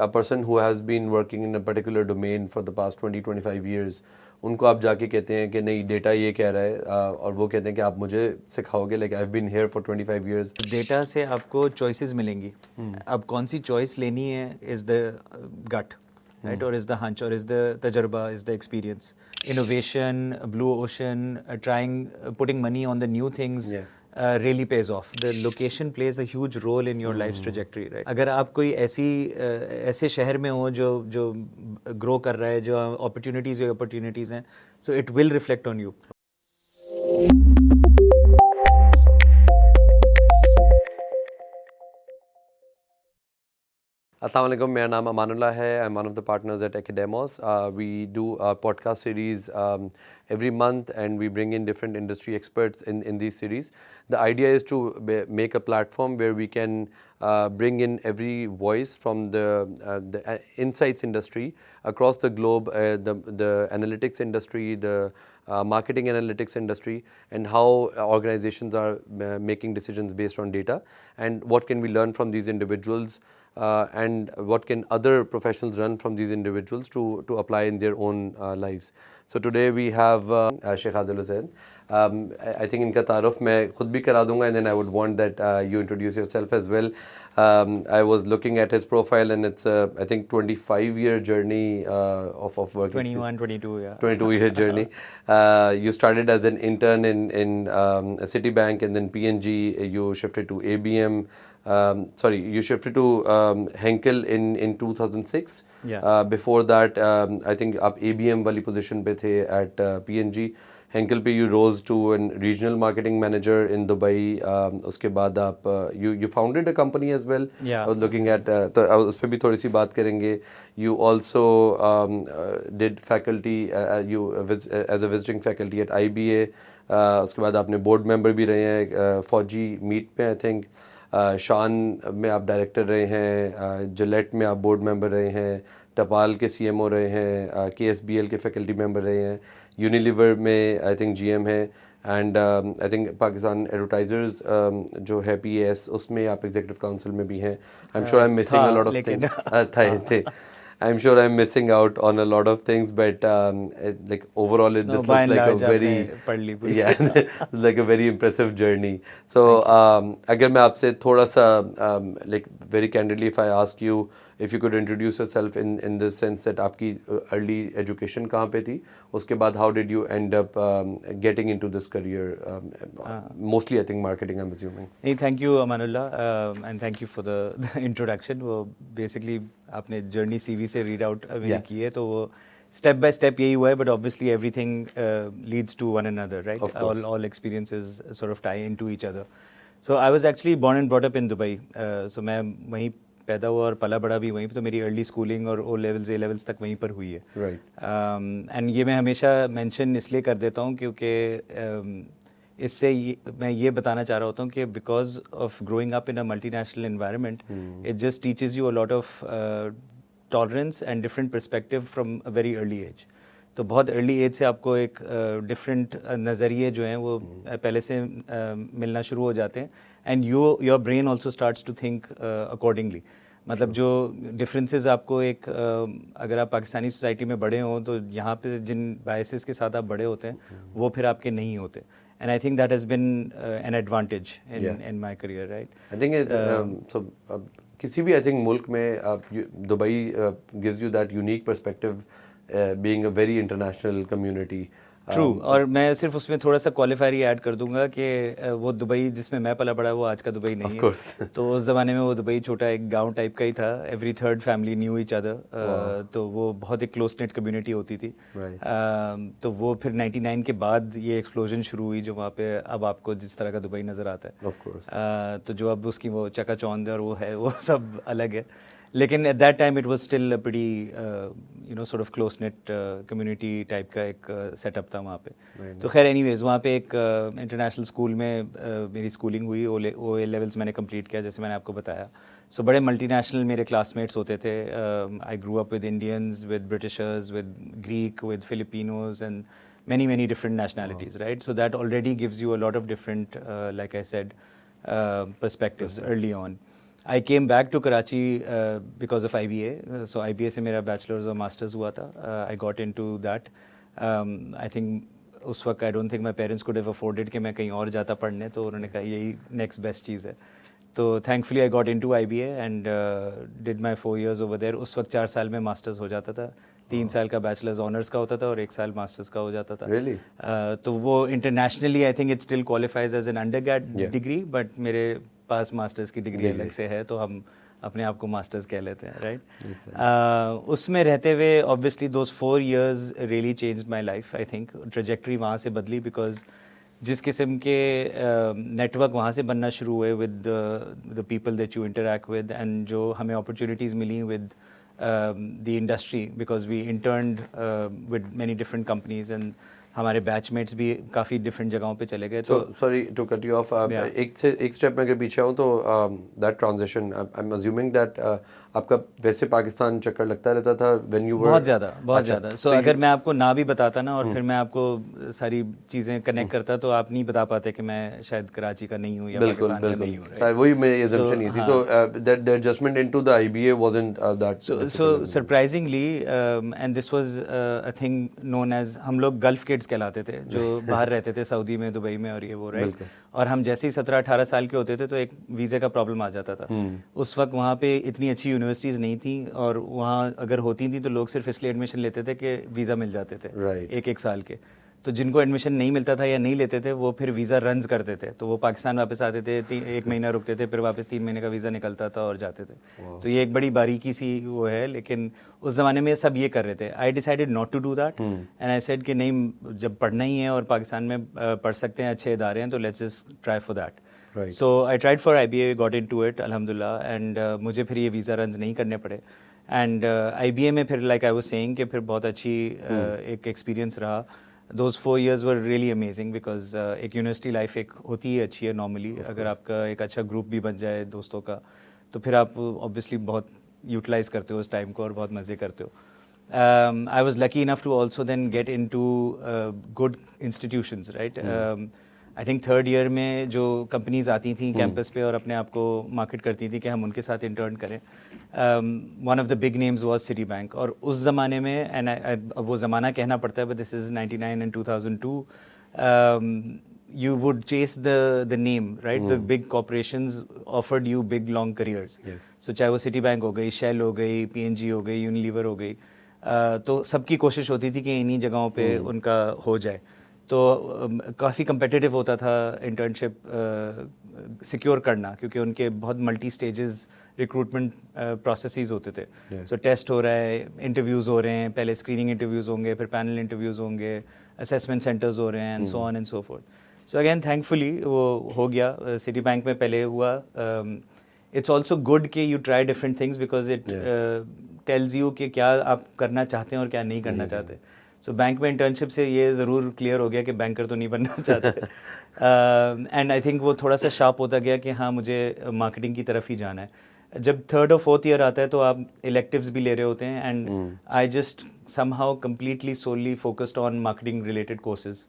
A person who has been working in a particular domain for the past 20-25 years, उनको आप जाके कहते हैं कि नहीं डेटा ये कह रहा है और वो कहते हैं कि आप मुझे सिखाओगे, like I have been here for 25 years. Data से आपको चॉइसेस मिलेंगी. अब कौन सी चॉइस लेनी है is the gut, right? Or is the hunch, or is the tajarba, is the experience. Innovation, blue ocean, putting money on the new things really pays off. The location plays a huge role in your life's trajectory, right? अगर आप कोई ऐसे शहर में हो जो grow कर रहा है, जो opportunities हैं, so it will reflect on you. Assalamu alaikum, मेरा नाम अमानुल्लाह है. I'm one of the partners at Academos. We do a podcast series every month and we bring in different industry experts in these series. The idea is to make a platform where we can bring in every voice from the insights industry across the globe, the analytics industry, the marketing analytics industry, and how organizations are making decisions based on data, and what can we learn from these individuals. And what can other professionals learn from these individuals to apply in their own lives. So today we have Sheikh Adil Hussain. I think इनका तारुफ मैं खुद भी करा दूंगा, and then I would want that you introduce yourself as well. I was looking at his profile and it's I think 25-year journey of working. 21, 22, yeah. 22-year journey. You started as an intern in Citibank, and then PNG. You shifted to ABM. You shifted to Henkel in 2006. Yeah. Before that, I think आप ABM वाली position पे थे at PNG. Henkel पे you rose to a regional marketing manager in Dubai. उसके बाद आप you founded a company as well. Yeah. I was looking at तो उस पे भी थोड़ी सी बात करेंगे. You also did faculty as a visiting faculty at IBA. उसके बाद आपने board member भी रहे हैं फौजी मीट पे, I think. शान में आप डायरेक्टर रहे हैं, जिलेट में आप बोर्ड मेंबर रहे हैं, टपाल के CMO रहे हैं, KSBL के फैकल्टी मेंबर रहे हैं, यूनिलीवर में आई थिंक GM है, and I think Pakistan advertisers जो है PAS उसमें आप एग्जीक्यूटिव काउंसिल में भी हैं. I am sure I am missing a lot of things. थे I'm sure I'm missing out on a lot of things, but like overall, this looks like a very like a very impressive journey. So, अगर मैं आपसे थोड़ा सा like very candidly, if I ask you if you could introduce yourself in the sense that आपकी early education कहाँ पे थी, उसके बाद how did you end up getting into this career? Mostly, I think marketing, I'm assuming. Hey, thank you, Amanullah, and thank you for the introduction. वो basically आपने journey CV से read out मेरी की है, तो वो step by step यही हुआ है, but obviously everything leads to one another, right? Of course. All experiences sort of tie into each other. So I was actually born and brought up in Dubai. So मैं वहीं पैदा हुआ और पला बड़ा भी वहीं पे, तो मेरी अर्ली स्कूलिंग और O levels A levels तक वहीं पर हुई है. Right. एंड ये मैं हमेशा मेंशन इसलिए कर देता हूँ क्योंकि इससे मैं ये बताना चाह रहा होता हूँ कि because of growing up in a multinational environment, it just teaches you a lot of tolerance and different perspective from a very early age. तो बहुत अर्ली एज से आपको एक डिफरेंट नज़रिए जो हैं वो पहले से मिलना शुरू हो जाते हैं, and your brain also starts to think accordingly. मतलब जो डिफरेंसेस आपको एक अगर आप पाकिस्तानी सोसाइटी में बड़े हों तो यहाँ पे जिन बायसेस के साथ आप बड़े होते हैं वो फिर आपके नहीं होते. And I think that has been an advantage in my career, right. I think किसी भी आई थिंक मुल्क में Dubai gives you that unique perspective being a very international community. True. और मैं सिर्फ उसमें थोड़ा सा क्वालिफायर ही ऐड कर दूंगा कि वो दुबई जिसमें मैं पला बड़ा वो आज का दुबई नहीं है. तो उस ज़माने में वो दुबई छोटा एक गांव टाइप का ही था. Every third family knew each other. तो वो बहुत एक क्लोज नेट कम्युनिटी होती थी. तो वो फिर 99 के बाद ये एक्सप्लोजन शुरू हुई जो वहाँ पे अब आपको जिस तरह का दुबई नज़र आता है. तो जो अब उसकी वो चकाचौंध और वो है वो सब अलग है. लेकिन eight that time it was still pretty sort of close net community type का एक सेटअप था वहाँ पे. तो खैर एनीवेज वहाँ पे एक इंटरनेशनल स्कूल में मेरी स्कूलिंग हुई. ओ ए लेवल्स मैंने कंप्लीट किया जैसे मैंने आपको बताया. सो बड़े मल्टीनेशनल मेरे क्लासमेट्स होते थे. I grew up with Indians, with Britishers, with Greek, with Filipinos and many different nationalities, right? So that already gives you a lot of different like I said perspectives early on. I came back to Karachi because of IBA, so IBA से मेरा bachelors और masters हुआ था. I got into that. I think उस वक्त I don't think my parents could have afforded कि मैं कहीं और जाता पढ़ने, तो उन्होंने कहा यही नेक्स्ट बेस्ट चीज़ है. तो thankfully I got into IBA and did my 4 years over there. उस वक्त 4 साल में मास्टर्स हो जाता था. 3 साल का बैचलर्स ऑनर्स का होता था और 1 साल मास्टर्स का हो जाता था. Really? तो वो internationally I think it still qualifies as an undergrad degree, but मेरे पास मास्टर्स की डिग्री अलग से है, तो हम अपने आप को मास्टर्स कह लेते हैं, राइट. उसमें रहते हुए obviously those 4 years really changed my life. I think trajectory वहाँ से बदली, बिकॉज जिस किस्म के नेटवर्क वहाँ से बनना शुरू हुए with the people that you interact with, and जो हमें अपॉर्चुनिटीज़ मिली with the industry, because we interned with many different companies, and हमारे बैचमेट्स भी काफ़ी डिफरेंट जगहों पे चले गए. तो sorry to cut you off, एक स्टेप में अगर पीछे आऊँ तो that transition, I am assuming that आपका वैसे पाकिस्तान चक्कर लगता रहता था व्हेन यू वर? बहुत ज़्यादा. सो अगर मैं आपको ना भी बताता ना और फिर मैं आपको सारी चीज़ें कनेक्ट करता, तो आप नहीं बता पाते कि मैं शायद कराची का नहीं हूँ या पाकिस्तान का नहीं हूँ. बिल्कुल, वही मेरी assumption ये थी. So that adjustment into the IBA wasn't that. So surprisingly, and this was a thing known as, हम लोग गल्फ किड्स कहलाते थे, जो बाहर रहते थे सऊदी में, दुबई में और ये वो, राइट. और हम जैसे ही 17-18 साल के होते थे तो एक वीज़े का प्रॉब्लम आ जाता था. उस वक्त वहाँ पे इतनी अच्छी यूनिवर्सिटीज़ नहीं थी, और वहाँ अगर होती थी तो लोग सिर्फ इसलिए एडमिशन लेते थे कि वीज़ा मिल जाते थे एक साल के. तो जिनको एडमिशन नहीं मिलता था या नहीं लेते थे, वो फिर वीज़ा रन्स करते थे, तो वो पाकिस्तान वापस आते थे, 1 महीना रुकते थे, फिर वापस 3 महीने का वीज़ा निकलता था और जाते थे. तो ये एक बड़ी बारीकी सी वो है, लेकिन उस ज़माने में सब ये कर रहे थे. I decided not to do that, and I said कि नहीं, जब पढ़ना ही है और पाकिस्तान में पढ़ सकते हैं, अच्छे इदारे हैं, तो let's just try for that. So I tried for IBA, got into it अल्हम्दुलिल्लाह, एंड मुझे फिर ये वीज़ा रन्स नहीं करने पड़े. एंड IBA में फिर लाइक आई वाज सेइंग कि फिर बहुत अच्छी एक एक्सपीरियंस रहा. Those 4 years were really amazing because एक यूनिवर्सिटी लाइफ एक होती ही अच्छी है नॉर्मली. अगर आपका एक अच्छा ग्रुप भी बन जाए दोस्तों का, तो फिर आप ऑब्वियसली बहुत यूटिलाइज करते हो उस टाइम को और बहुत मज़े करते हो. I was lucky enough to also then get into good institutions, right? I think 3rd year में जो कंपनीज आती थी कैंपस पे और अपने आप को मार्केट करती थी कि हम उनके साथ इंटर्न करें, one of the big names was city bank. और उस ज़माने में, एंड अब वो ज़माना कहना पड़ता है, but this is 99 and 2002, you would chase the name, right? The big corporations offered you big long careers. So चाहे वो सिटी बैंक हो गई, शेल हो गई, PNG हो गई, यूनिलीवर हो गई, तो सबकी कोशिश होती थी कि इन्हीं जगहों पे उनका हो जाए. तो काफ़ी कम्पिटिटिव होता था इंटर्नशिप सिक्योर करना, क्योंकि उनके बहुत मल्टी स्टेजेस रिक्रूटमेंट प्रोसेसेस होते थे. सो टेस्ट हो रहा है, इंटरव्यूज़ हो रहे हैं, पहले स्क्रीनिंग इंटरव्यूज़ होंगे, फिर पैनल इंटरव्यूज़ होंगे, असेसमेंट सेंटर्स हो रहे हैं, and so on and so fourth. So again thankfully वो हो गया. सिटी बैंक में पहले हुआ. इट्स ऑल्सो गुड कि you try different things, because it tells you कि क्या आप करना चाहते हैं और क्या नहीं करना चाहते. सो बैंक में इंटर्नशिप से ये ज़रूर क्लियर हो गया कि बैंकर तो नहीं बनना चाहते. एंड आई थिंक वो थोड़ा सा शार्प होता गया कि हाँ, मुझे मार्केटिंग की तरफ ही जाना है. जब 3rd और 4th ईयर आता है तो आप इलेक्टिव्स भी ले रहे होते हैं, and I just somehow completely solely focused on marketing related courses.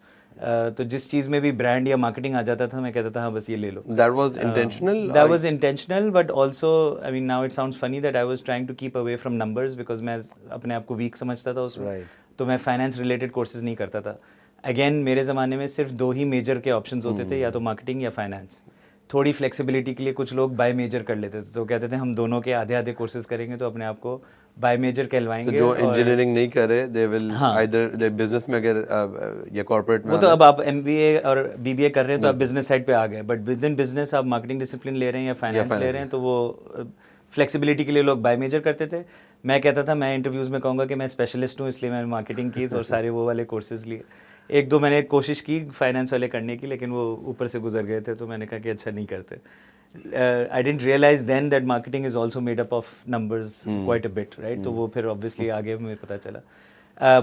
तो जिस चीज़ में भी ब्रांड या मार्केटिंग आ जाता था, मैं कहता था हाँ बस ये ले लो. That was intentional? That was intentional, but also I mean now it sounds funny that I was trying to keep away from numbers because मैं अपने आप को वीक समझता था उसमें. तो मैं फाइनेंस रिलेटेड कोर्सेज नहीं करता था. अगेन मेरे ज़माने में सिर्फ 2 ही मेजर के ऑप्शंस होते थे, या तो मार्केटिंग या फाइनेंस. थोड़ी फ्लेक्सिबिलिटी के लिए कुछ लोग बाय मेजर कर लेते थे, तो कहते थे हम दोनों के आधे आधे कोर्सेज करेंगे तो अपने आप को बाय मेजर कहलवाएंगे. जो इंजीनियरिंग नहीं करे they will either they business में अगर या कॉर्पोरेट में, वो तो अब आप MBA और BBA कर रहे हैं तो आप बिजनेस साइड पे आ गए, बट विद इन बिजनेस आप मार्केटिंग डिसिप्लिन ले रहे हैं या फाइनेंस ले रहे हैं, तो वो फ्लेक्सिबिलिटी के लिए लोग बाय मेजर करते थे. मैं कहता था, मैं इंटरव्यूज़ में कहूँगा कि मैं स्पेशलिस्ट हूँ, इसलिए मैंने मार्केटिंग की और सारे वो वाले कोर्सेज लिए. 1-2 मैंने कोशिश की फाइनेंस वाले करने की, लेकिन वो ऊपर से गुजर गए थे, तो मैंने कहा कि अच्छा नहीं करते. I didn't realize then that marketing is also made up of numbers quite a bit, right? तो वो फिर obviously आगे मुझे पता चला.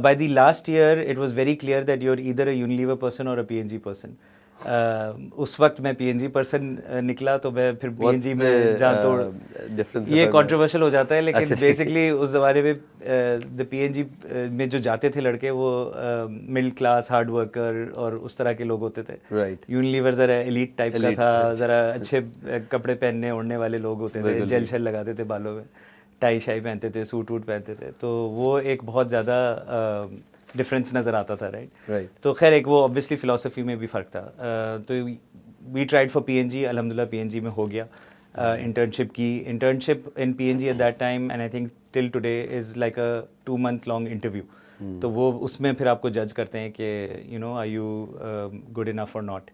By the last year, it was very clear that you're either a Unilever person or a P&G person. उस वक्त मैं पीएनजी पर्सन निकला, तो मैं फिर पीएनजी में जान तोड़ डिफरेंस ये कंट्रोवर्शियल हो जाता है, लेकिन अच्छा, ठीक। बेसिकली उस ज़माने में द पीएनजी में जो जाते थे लड़के वो मिडिल क्लास हार्ड वर्कर और उस तरह के लोग होते थे। राइट। यूनिलीवर ज़रा एलीट टाइप का Elite, था, अच्छा। ज़रा अच्छे कपड़े पहनने ओढ़ने वाले लोग होते थे, बिल्कुल, जेल बिल्कुल। शेल लगाते थे बालों में, टाई शाई पहनते थे, सूट वूट पहनते थे, तो वो एक बहुत ज़्यादा डिफरेंस नज़र आता था, राइट। राइट। तो खैर एक वो ऑब्वियसली फ़िलासफ़ी में भी फ़र्क था। तो वी ट्राइड फॉर पीएनजी, अल्हम्दुलिल्लाह पीएनजी में हो गया। इंटर्नशिप की, internship in PNG at that time and I think till today is like a 2 month long interview. तो वो उसमें फिर आपको जज करते हैं कि you know are you good enough और नॉट।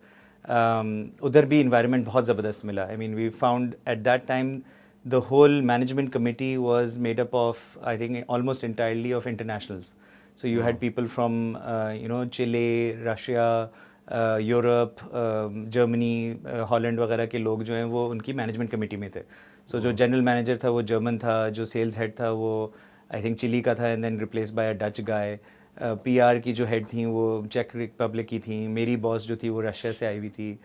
उधर भी इन्वायरमेंट बहुत ज़बरदस्त मिला। I mean we found at that time the whole management committee was made up of, I think, almost entirely of internationals. So you had people from, you know, Chile, Russia, Europe, Germany, Holland वगैरह के लोग जो हैं वो उनकी management committee में थे। सो जो जनरल मैनेजर था वो जर्मन था, जो सेल्स हेड था वो आई थिंक चिली का था and then replace by a Dutch guy. PR की जो हेड थी वो चेक रिपब्लिक की थी, मेरी बॉस जो थी वो रशिया से आई हुई थी।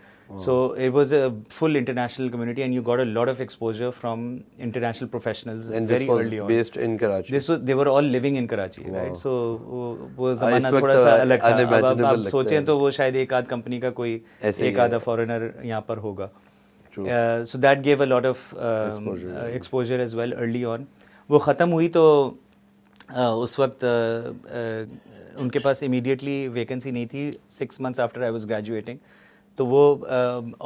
So it was a full international community and you got a lot of exposure from international professionals And very this was early on. based in Karachi. This was, they were all living in Karachi, Wow. right? So वो ज़माना इस वक्त थोड़ा सा अलग था। अब unimaginable आप लगता सोचें है। तो वो शायद एक आध कंपनी का कोई ऐसे ही एक है। आधा फॉरेनर यहाँ पर होगा। True. So that gave a lot of Exposure. exposure as well early on. वो ख़त्म हुई तो उस वक्त उनके पास immediately vacancy नहीं थी। 6 months after I was graduating, तो वो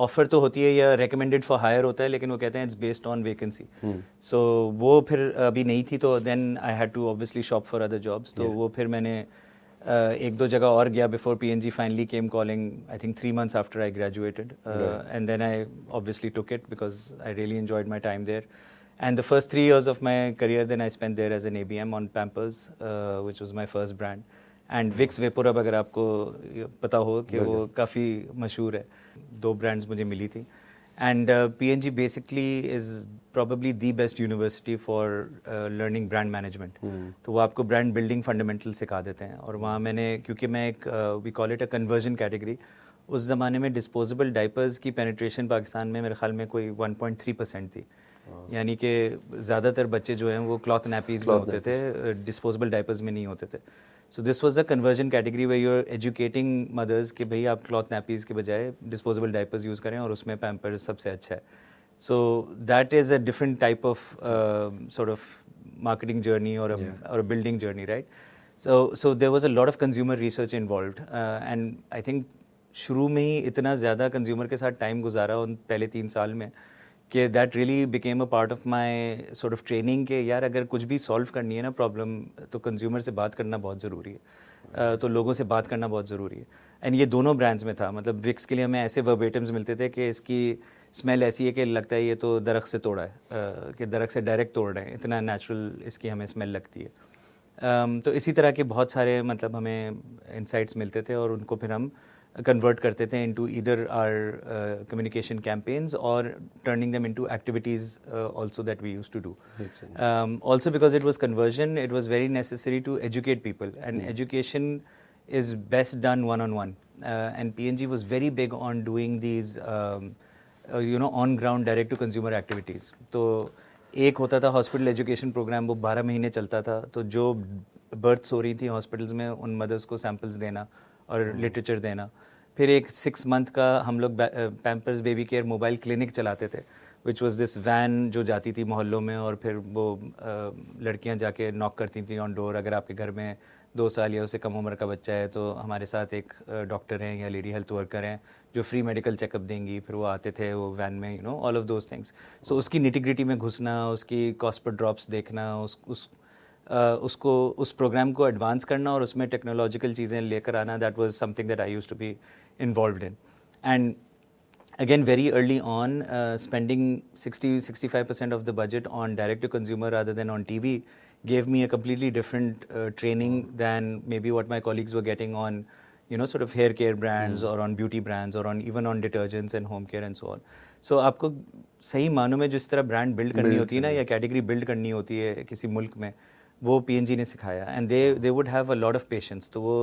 ऑफ़र तो होती है या recommended for hire होता है, लेकिन वो कहते हैं it's based on vacancy. So वो फिर अभी नहीं थी, तो then I had to obviously shop for other jobs. तो वो फिर मैंने एक दो जगह और गया before PNG finally came calling, I think 3 months after I graduated. And then I obviously took it because I really enjoyed my time there. And the first 3 years of my career then I spent there as an ABM on Pampers, which was my first brand. And Vicks VapoRub अगर आपको पता हो कि वो काफ़ी मशहूर है। 2 brands मुझे मिली थी। And PNG basically is probably the best university for learning brand management. तो वो आपको ब्रांड बिल्डिंग फंडामेंटल सिखा देते हैं। और वहाँ मैंने, क्योंकि मैं एक we call it a conversion category, उस ज़माने में डिस्पोजेबल डाइपर्स की पेनिट्रेशन पाकिस्तान में मेरे ख्याल में कोई 1.3% थी। यानी कि ज़्यादातर बच्चे जो हैं वो क्लॉथ नैपीज़ में होते थे, डिस्पोजेबल डाइपर्स में नहीं होते थे। So this was a conversion category way you are educating mothers कि भाई आप क्लॉथ नैपीज़ के बजाय डिस्पोजेबल डाइपर्स यूज़ करें और उसमें पैम्पर्स सबसे अच्छा है। So that is a different type of sort of marketing journey or a building journey, right? So there was a lot of consumer research involved, and I think शुरू में ही इतना ज़्यादा कंज्यूमर के साथ टाइम गुजारा उन पहले 3 साल में कि that really became a part of my sort of training के यार अगर कुछ भी सॉल्व करनी है ना प्रॉब्लम, तो कंज्यूमर से बात करना बहुत ज़रूरी है। तो लोगों से बात करना बहुत ज़रूरी है। एंड ये दोनों ब्रांड्स में था। मतलब विक्स के लिए हमें ऐसे वर्बेटम्स मिलते थे कि इसकी स्मेल ऐसी है कि लगता है ये तो दरख्त से तोड़ा है, कि दरख्त से डायरेक्ट तोड़ रहे हैं, इतना नेचुरल इसकी हमें स्मेल लगती है। तो इसी तरह के बहुत सारे मतलब हमें इंसाइट्स मिलते थे और उनको फिर हम convert करते थे into either our communication campaigns or turning them into activities also that we used to do. Also because it was conversion, it was very necessary to educate people, and education is best done one-on-one. And PNG was very big on doing these on ground direct to consumer activities. तो एक होता था hospital education programme, वो 12 महीने चलता था। तो जो बर्थ्स हो रही थी हॉस्पिटल्स में उन मदर्स को सैम्पल्स देना और लिटरेचर देना। फिर एक 6 मंथ का हम लोग Pampers baby care mobile clinic चलाते थे, विच वाज दिस वैन जो जाती थी मोहल्लों में, और फिर वो लड़कियां जाके नॉक करती थी ऑन डोर, अगर आपके घर में 2 साल या उससे कम उम्र का बच्चा है तो हमारे साथ एक डॉक्टर हैं या लेडी हेल्थ वर्कर हैं जो फ्री मेडिकल चेकअप देंगी। फिर वो आते थे वो वैन में, ऑल ऑफ दोज थिंग्स। सो उसकी निटिग्रिटी में घुसना, उसकी कॉस्ट पर ड्रॉप्स देखना, उसको उस प्रोग्राम को एडवांस करना और उसमें टेक्नोलॉजिकल चीज़ें लेकर आना, that was something that I used to be involved in. And again very early on, spending 60-65% of the budget on direct to consumer rather than on TV gave me a completely different training than maybe what my colleagues were getting on sort of hair care brands or on beauty brands or on even on detergents and home care and so on. So आपको सही मानों में जिस तरह brand build करनी होती है ना, या कैटेगरी बिल्ड करनी होती है किसी मुल्क में, वो PNG ने सिखाया। And they would have a lot of patience. तो वो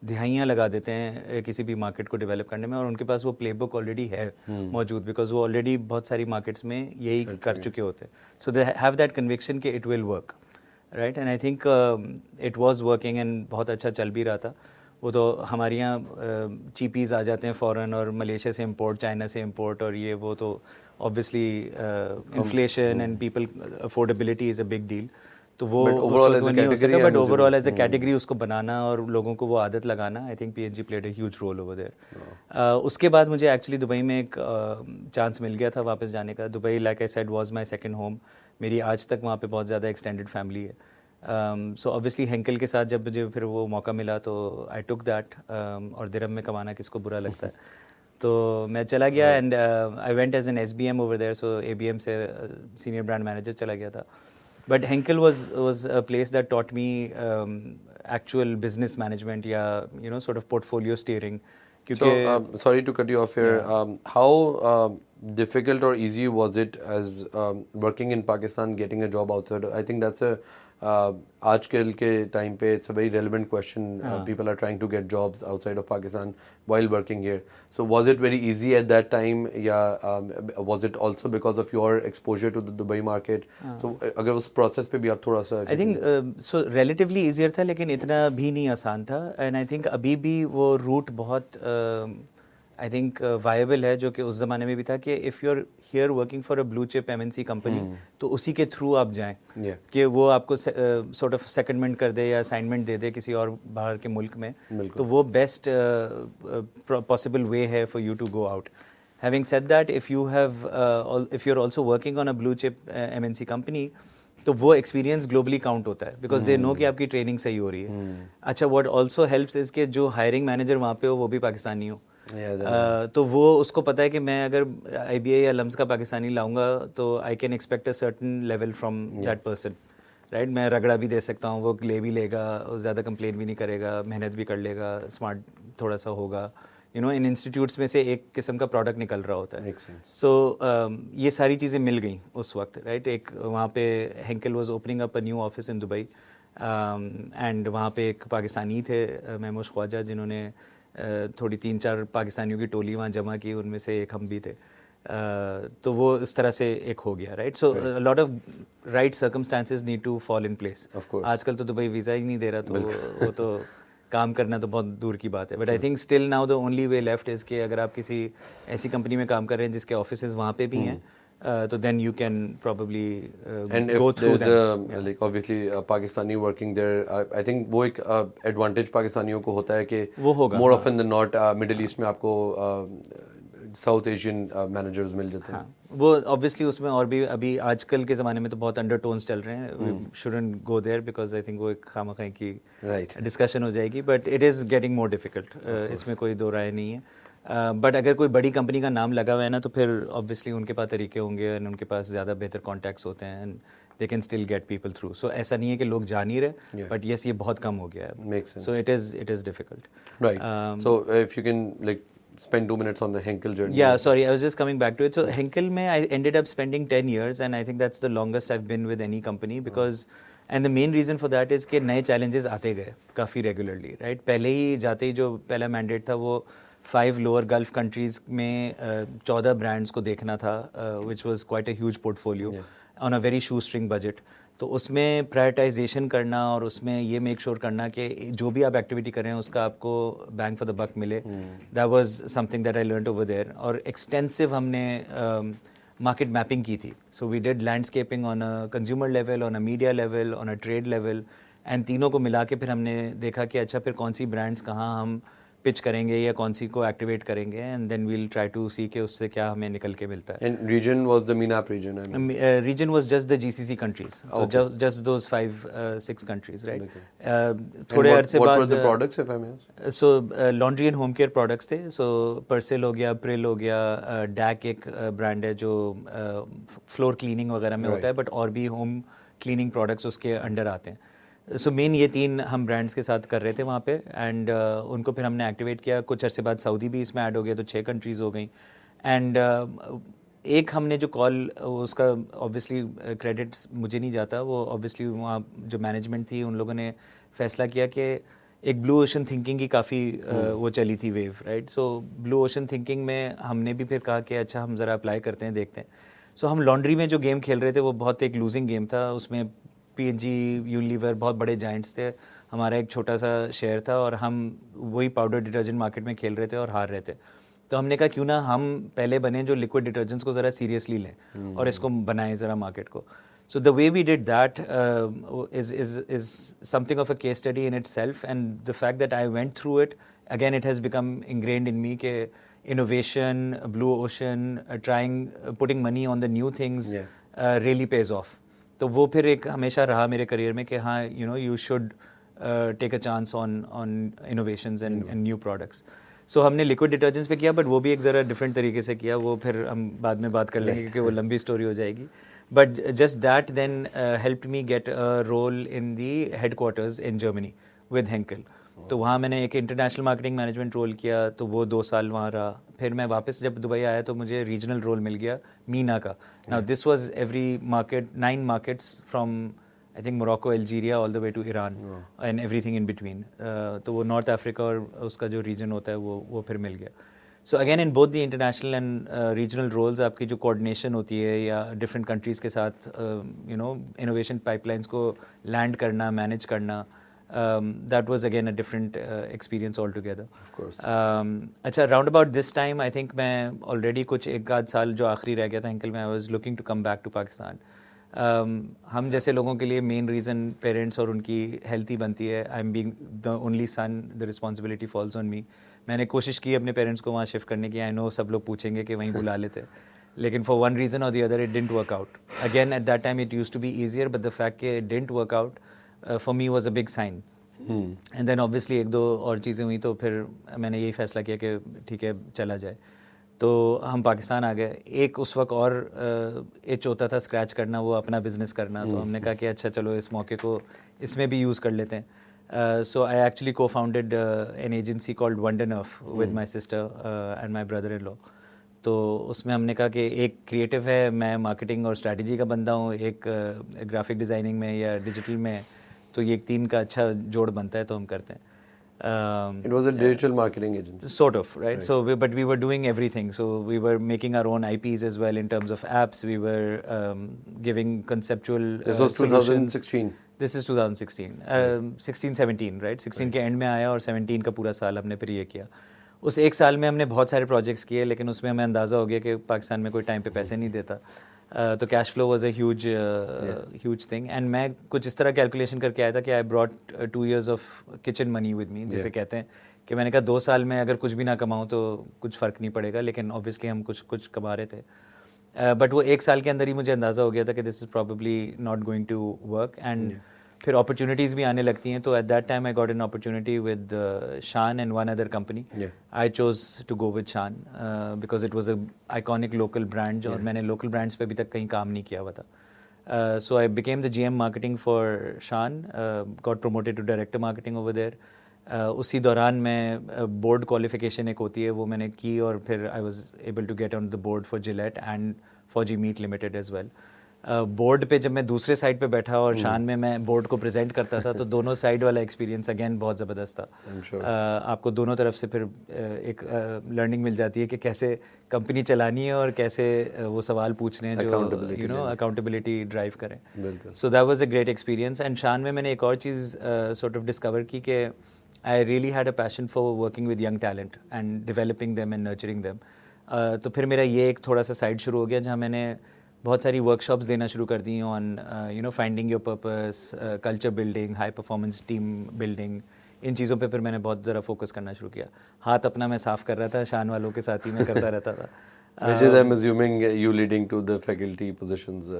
दिहाइयाँ लगा देते हैं किसी भी मार्केट को डेवलप करने में, और उनके पास वो प्लेबुक ऑलरेडी है मौजूद, बिकॉज वो ऑलरेडी बहुत सारी मार्केट्स में यही कर चुके होते हैं. सो दे हैव दैट कन्विक्शन कि it will work, right. And I think it was working and बहुत अच्छा चल भी रहा था. वो तो हमारे यहाँ चीपीज़ आ जाते हैं फ़ॉरेन, और मलेशिया से इंपोर्ट, चाइना से इंपोर्ट, और ये वो तो obviously inflation and people affordability is a big deal. तो वो overall as a नहीं हो category, सका, बट I'm overall assuming. As a category उसको बनाना और लोगों को वो आदत लगाना, I think PNG played a huge role over there. उसके बाद मुझे एक्चुअली दुबई में एक चांस मिल गया था वापस जाने का. Dubai, like I said, was my second home. मेरी आज तक वहाँ पे बहुत ज़्यादा एक्सटेंडेड फैमिली है. सो ऑब्वियसली हेंकल के साथ जब मुझे फिर वो मौका मिला तो आई टुक दैट. और दिरहम में कमाना किसको बुरा लगता है. तो मैं चला गया and I went as an SBM over there. So ABM से सीनियर ब्रांड मैनेजर चला गया था. But Henkel was a place that taught me actual business management, या sort of portfolio steering. So, sorry to cut you off here. How difficult or easy was it as working in Pakistan, getting a job outside? I think that's a आजकल के time पे it's a very relevant question. People are trying to get jobs outside of Pakistan while working here. So was it very easy at that time? Was it also because of your exposure to the Dubai market? So अगर उस process पे भी आप थोड़ा सा I think so relatively easier था, लेकिन इतना भी नहीं आसान था. And I think अभी भी वो रूट बहुत आई थिंक वायबल है, जो कि उस ज़माने में भी था कि if you are here working for a blue chip MNC company, तो उसी के थ्रू आप जाएं. कि वो आपको सॉर्ट ऑफ सेकंडमेंट कर दे या असाइनमेंट दे दे किसी और बाहर के मुल्क में, तो वो बेस्ट पॉसिबल वे है for you to go out. Having said that, if you are also working on a blue chip MNC company, तो वो एक्सपीरियंस ग्लोबली काउंट होता है, बिकॉज दे नो कि आपकी ट्रेनिंग सही हो रही है. अच्छा, व्हाट ऑल्सो हेल्प्स इज़ कि जो हायरिंग मैनेजर वहाँ पे हो वो भी पाकिस्तानी हो. तो वो उसको पता है कि मैं अगर IBA या लम्स का पाकिस्तानी लाऊंगा तो I can expect a certain level from that person, right. मैं रगड़ा भी दे सकता हूँ, वो ले भी लेगा, ज़्यादा कंप्लेन भी नहीं करेगा, मेहनत भी कर लेगा, स्मार्ट थोड़ा सा होगा. इन इंस्टीट्यूट्स में से एक किस्म का प्रोडक्ट निकल रहा होता है. सो ये सारी चीज़ें मिल गई उस वक्त, राइट. एक वहाँ पे Henkel was opening up a new office in Dubai, and वहाँ पे एक पाकिस्तानी थे, महमूद ख्वाजा, जिन्होंने थोड़ी 3-4 पाकिस्तानियों की टोली वहाँ जमा की, उनमें से एक हम भी थे. तो वो इस तरह से एक हो गया, right. So lot of right circumstances need to fall in place. आजकल तो दुबई वीज़ा ही नहीं दे रहा, तो वो तो काम करना तो बहुत दूर की बात है. But I think still now the only way left is कि अगर आप किसी ऐसी कंपनी में काम कर रहे हैं जिसके ऑफिसेज वहाँ पे भी हैं, तो then you can probably go through them. Like obviously Pakistani working there, I think वो एक advantage पाकिस्तानियों को होता है कि वो होगा, more often than not Middle East में आपको South Asian managers मिल जाते हैं. वो obviously उसमें और भी अभी आजकल के ज़माने में तो बहुत undertones चल रहे हैं. We shouldn't go there because I think वो एक खामखाई की discussion हो जाएगी. But it is getting more difficult. इसमें कोई दो राय नहीं है. बट अगर कोई बड़ी कंपनी का नाम लगा हुआ है ना, तो फिर ऑब्वियसली उनके पास तरीके होंगे एंड उनके पास ज़्यादा बेहतर कॉन्टैक्ट्स होते हैं, and they can still get people through. So ऐसा नहीं है कि लोग जा नहीं रहे, बट यस, ये बहुत कम हो गया है. So it is difficult. Right. So if you can like spend 2 minutes on the Henkel journey. Yeah, sorry, I was just coming back to it. So Henkel mein I ended up spending 10 years, and I think that's the longest I've been with any company, because and the main reason for that is कि नए challenges आते गए काफ़ी regularly, right. पहले ही जाते ही जो पहला mandate था वो 5 लोअर गल्फ कंट्रीज़ में 14 ब्रांड्स को देखना था, which was quite a huge portfolio on a very shoestring budget. तो उसमें प्रायोरिटाइजेशन करना और उसमें ये मेक श्योर करना कि जो भी आप एक्टिविटी कर रहे हैं उसका आपको बैंग फॉर द बक मिले, that was something that I learned over there. और एक्सटेंसिव हमने मार्केट मैपिंग की थी. So we did landscaping on a consumer level, on a media level, on a trade level, and तीनों को मिला के फिर हमने देखा कि अच्छा, फिर कौन सी ब्रांड्स कहाँ हम पिच करेंगे या कौन सी को एक्टिवेट करेंगे, and then we'll try to see के उससे क्या हमें निकल के मिलता है. And region was the MENAP region, I mean. Region was just the GCC countries, so just those 5-6 countries, right. थोड़े अरसे बाद. What were the products, if I may ask? So laundry and home care products थे. So Persil हो गया, Pril हो गया, DAC एक brand है जो फ्लोर क्लीनिंग वगैरह में होता है, बट और भी होम क्लीनिंग प्रोडक्ट्स उसके अंडर आते हैं. सो मेन ये 3 हम ब्रांड्स के साथ कर रहे थे वहाँ पे, एंड उनको फिर हमने एक्टिवेट किया. कुछ अरसे बाद सऊदी भी इसमें ऐड हो गया, तो 6 कंट्रीज़ हो गई. एंड एक हमने जो कॉल, उसका ऑब्वियसली क्रेडिट मुझे नहीं जाता, वो ऑब्वियसली वहाँ जो मैनेजमेंट थी उन लोगों ने फैसला किया कि एक ब्लू ओशन थिंकिंग की काफ़ी वो चली थी वेव, राइट. सो ब्लू ओशन थिंकिंग में हमने भी फिर कहा कि अच्छा हम ज़रा अप्लाई करते हैं, देखते हैं. सो हम लॉन्ड्री में जो गेम खेल रहे थे वो बहुत एक लूजिंग गेम था. उसमें P&G, यूनिलीवर बहुत बड़े जाइंट्स थे, हमारा एक छोटा सा शेयर था और हम वही पाउडर डिटर्जेंट मार्केट में खेल रहे थे और हार रहे थे. तो हमने कहा क्यों ना हम पहले बने जो लिक्विड डिटर्जेंट्स को ज़रा सीरियसली लें और इसको बनाएं ज़रा मार्केट को. So the way we did that is something of a case study in itself, and the fact that I went through it, again, it has become ingrained in me कि innovation, blue ocean, putting money on the new things really pays off. तो वो फिर एक हमेशा रहा मेरे career में कि हाँ, you should take a chance on innovations and new products. So हमने लिक्विड डिटर्जेंट्स पे किया, बट वो भी एक ज़रा डिफरेंट तरीके से किया. वो फिर हम बाद में बात कर लेंगे क्योंकि वो लंबी स्टोरी हो जाएगी. But just that then helped me get a role in the headquarters in Germany with Henkel. तो वहाँ मैंने एक इंटरनेशनल मार्केटिंग मैनेजमेंट रोल किया, तो वो 2 साल वहाँ रहा. फिर मैं वापस जब दुबई आया तो मुझे रीजनल रोल मिल गया मीना का. Now this was every market, 9 markets from I think Morocco, Algeria, all the way to Iran and everything in between. तो वो नॉर्थ अफ्रीका और उसका जो रीजन होता है वो फिर मिल गया. So again in both the international and regional roles आपकी जो कोऑर्डिनेशन होती है या डिफरेंट कंट्रीज़ के साथ इनोवेशन पाइपलाइंस को लैंड करना, मैनेज करना, that was again a different experience altogether. Of course. अच्छा, round about this time I think मैं already कुछ एक आध साल जो आखिरी रह गया था अंकल में, I was looking to come back to Pakistan. हम जैसे लोगों के लिए मेन रीज़न पेरेंट्स और उनकी हेल्थ ही बनती है. I am being the only son, the responsibility falls on me. मैंने कोशिश की अपने पेरेंट्स को वहाँ शिफ्ट करने की. आई नो सब लोग पूछेंगे कि वहीं बुला लेते, लेकिन फॉर वन रीज़न और the other it didn't work out. Again at that time it used to be easier, but the fact कि it didn't work out for me was a big sign. And then obviously एक दो और चीज़ें हुई तो फिर मैंने यही फैसला किया कि ठीक है चला जाए. तो हम पाकिस्तान आ गए. एक उस वक्त और इच होता था स्क्रैच करना, वो अपना बिज़नेस करना. तो हमने कहा कि अच्छा चलो इस मौके को इसमें भी यूज़ कर लेते हैं. सो आई एक्चुअली को founded an agency called wonder नर्फ with my sister and my brother in law. तो उसमें हमने कहा कि एक क्रिएटिव है, मैं मार्केटिंग और स्ट्रैटेजी का बंदा हूँ, एक ग्राफिक डिज़ाइनिंग में या डिजिटल में, तो ये एक तीन का अच्छा जोड़ बनता है तो हम करते हैं. It was a digital marketing agency. Sort of, right? So, but we were doing everything. So we were making our own IPs as well in terms of apps. We were giving conceptual This was 2016. This is 2016. 16-17, right? 16 के and में आया और 17 का पूरा साल हमने फिर ये किया. उस एक साल में हमने बहुत सारे प्रोजेक्ट्स किए, लेकिन उसमें हमें अंदाज़ा हो गया कि पाकिस्तान में कोई टाइम पे पैसे नहीं देता. तो cash flow was a huge thing. And मैं कुछ इस तरह कैलकुलेशन करके आया था कि I brought 2 years of kitchen money with me, जिसे कहते हैं कि मैंने कहा 2 साल में अगर कुछ भी ना कमाऊँ तो कुछ फ़र्क नहीं पड़ेगा. लेकिन ऑब्वियसली हम कुछ कमा रहे थे. बट वो एक साल के अंदर ही मुझे अंदाज़ा हो गया था कि this is probably not going to work. And फिर अपॉर्चुनिटीज़ भी आने लगती हैं. तो at that time I got an opportunity with Shan and one other company. I chose to go with Shan because it was a iconic local brand, और मैंने local brands पे अभी तक कहीं काम नहीं किया हुआ था. So I became the GM marketing for Shan, got promoted to director marketing over there. उसी दौरान मैं बोर्ड क्वालिफिकेशन एक होती है वो मैंने की, और फिर I was able to get on the board for Gillette and Fauji meat limited as well. Board पे जब मैं दूसरे साइड पे बैठा और शान में मैं बोर्ड को प्रेजेंट करता था, तो दोनों साइड वाला एक्सपीरियंस अगेन बहुत ज़बरदस्त था. आपको दोनों तरफ से फिर एक लर्निंग मिल जाती है कि कैसे कंपनी चलानी है और कैसे वो सवाल पूछने हैं जो अकाउंटेबिलिटी ड्राइव करें. So that was a great experience. And शान में मैंने एक और चीज़ सॉर्ट ऑफ डिस्कवर की कि I really had a passion for working with young talent and developing them and nurturing them. तो फिर मेरा ये एक थोड़ा सा साइड शुरू हो गया जहाँ मैंने बहुत सारी वर्कशॉप्स देना शुरू कर दी on finding your purpose, culture building, high performance team building. इन चीज़ों पे फिर मैंने बहुत ज़रा फोकस करना शुरू किया. हाथ अपना मैं साफ़ कर रहा था, शान वालों के साथ ही मैं करता रहता था. Which is, I'm assuming, you leading to the faculty positions.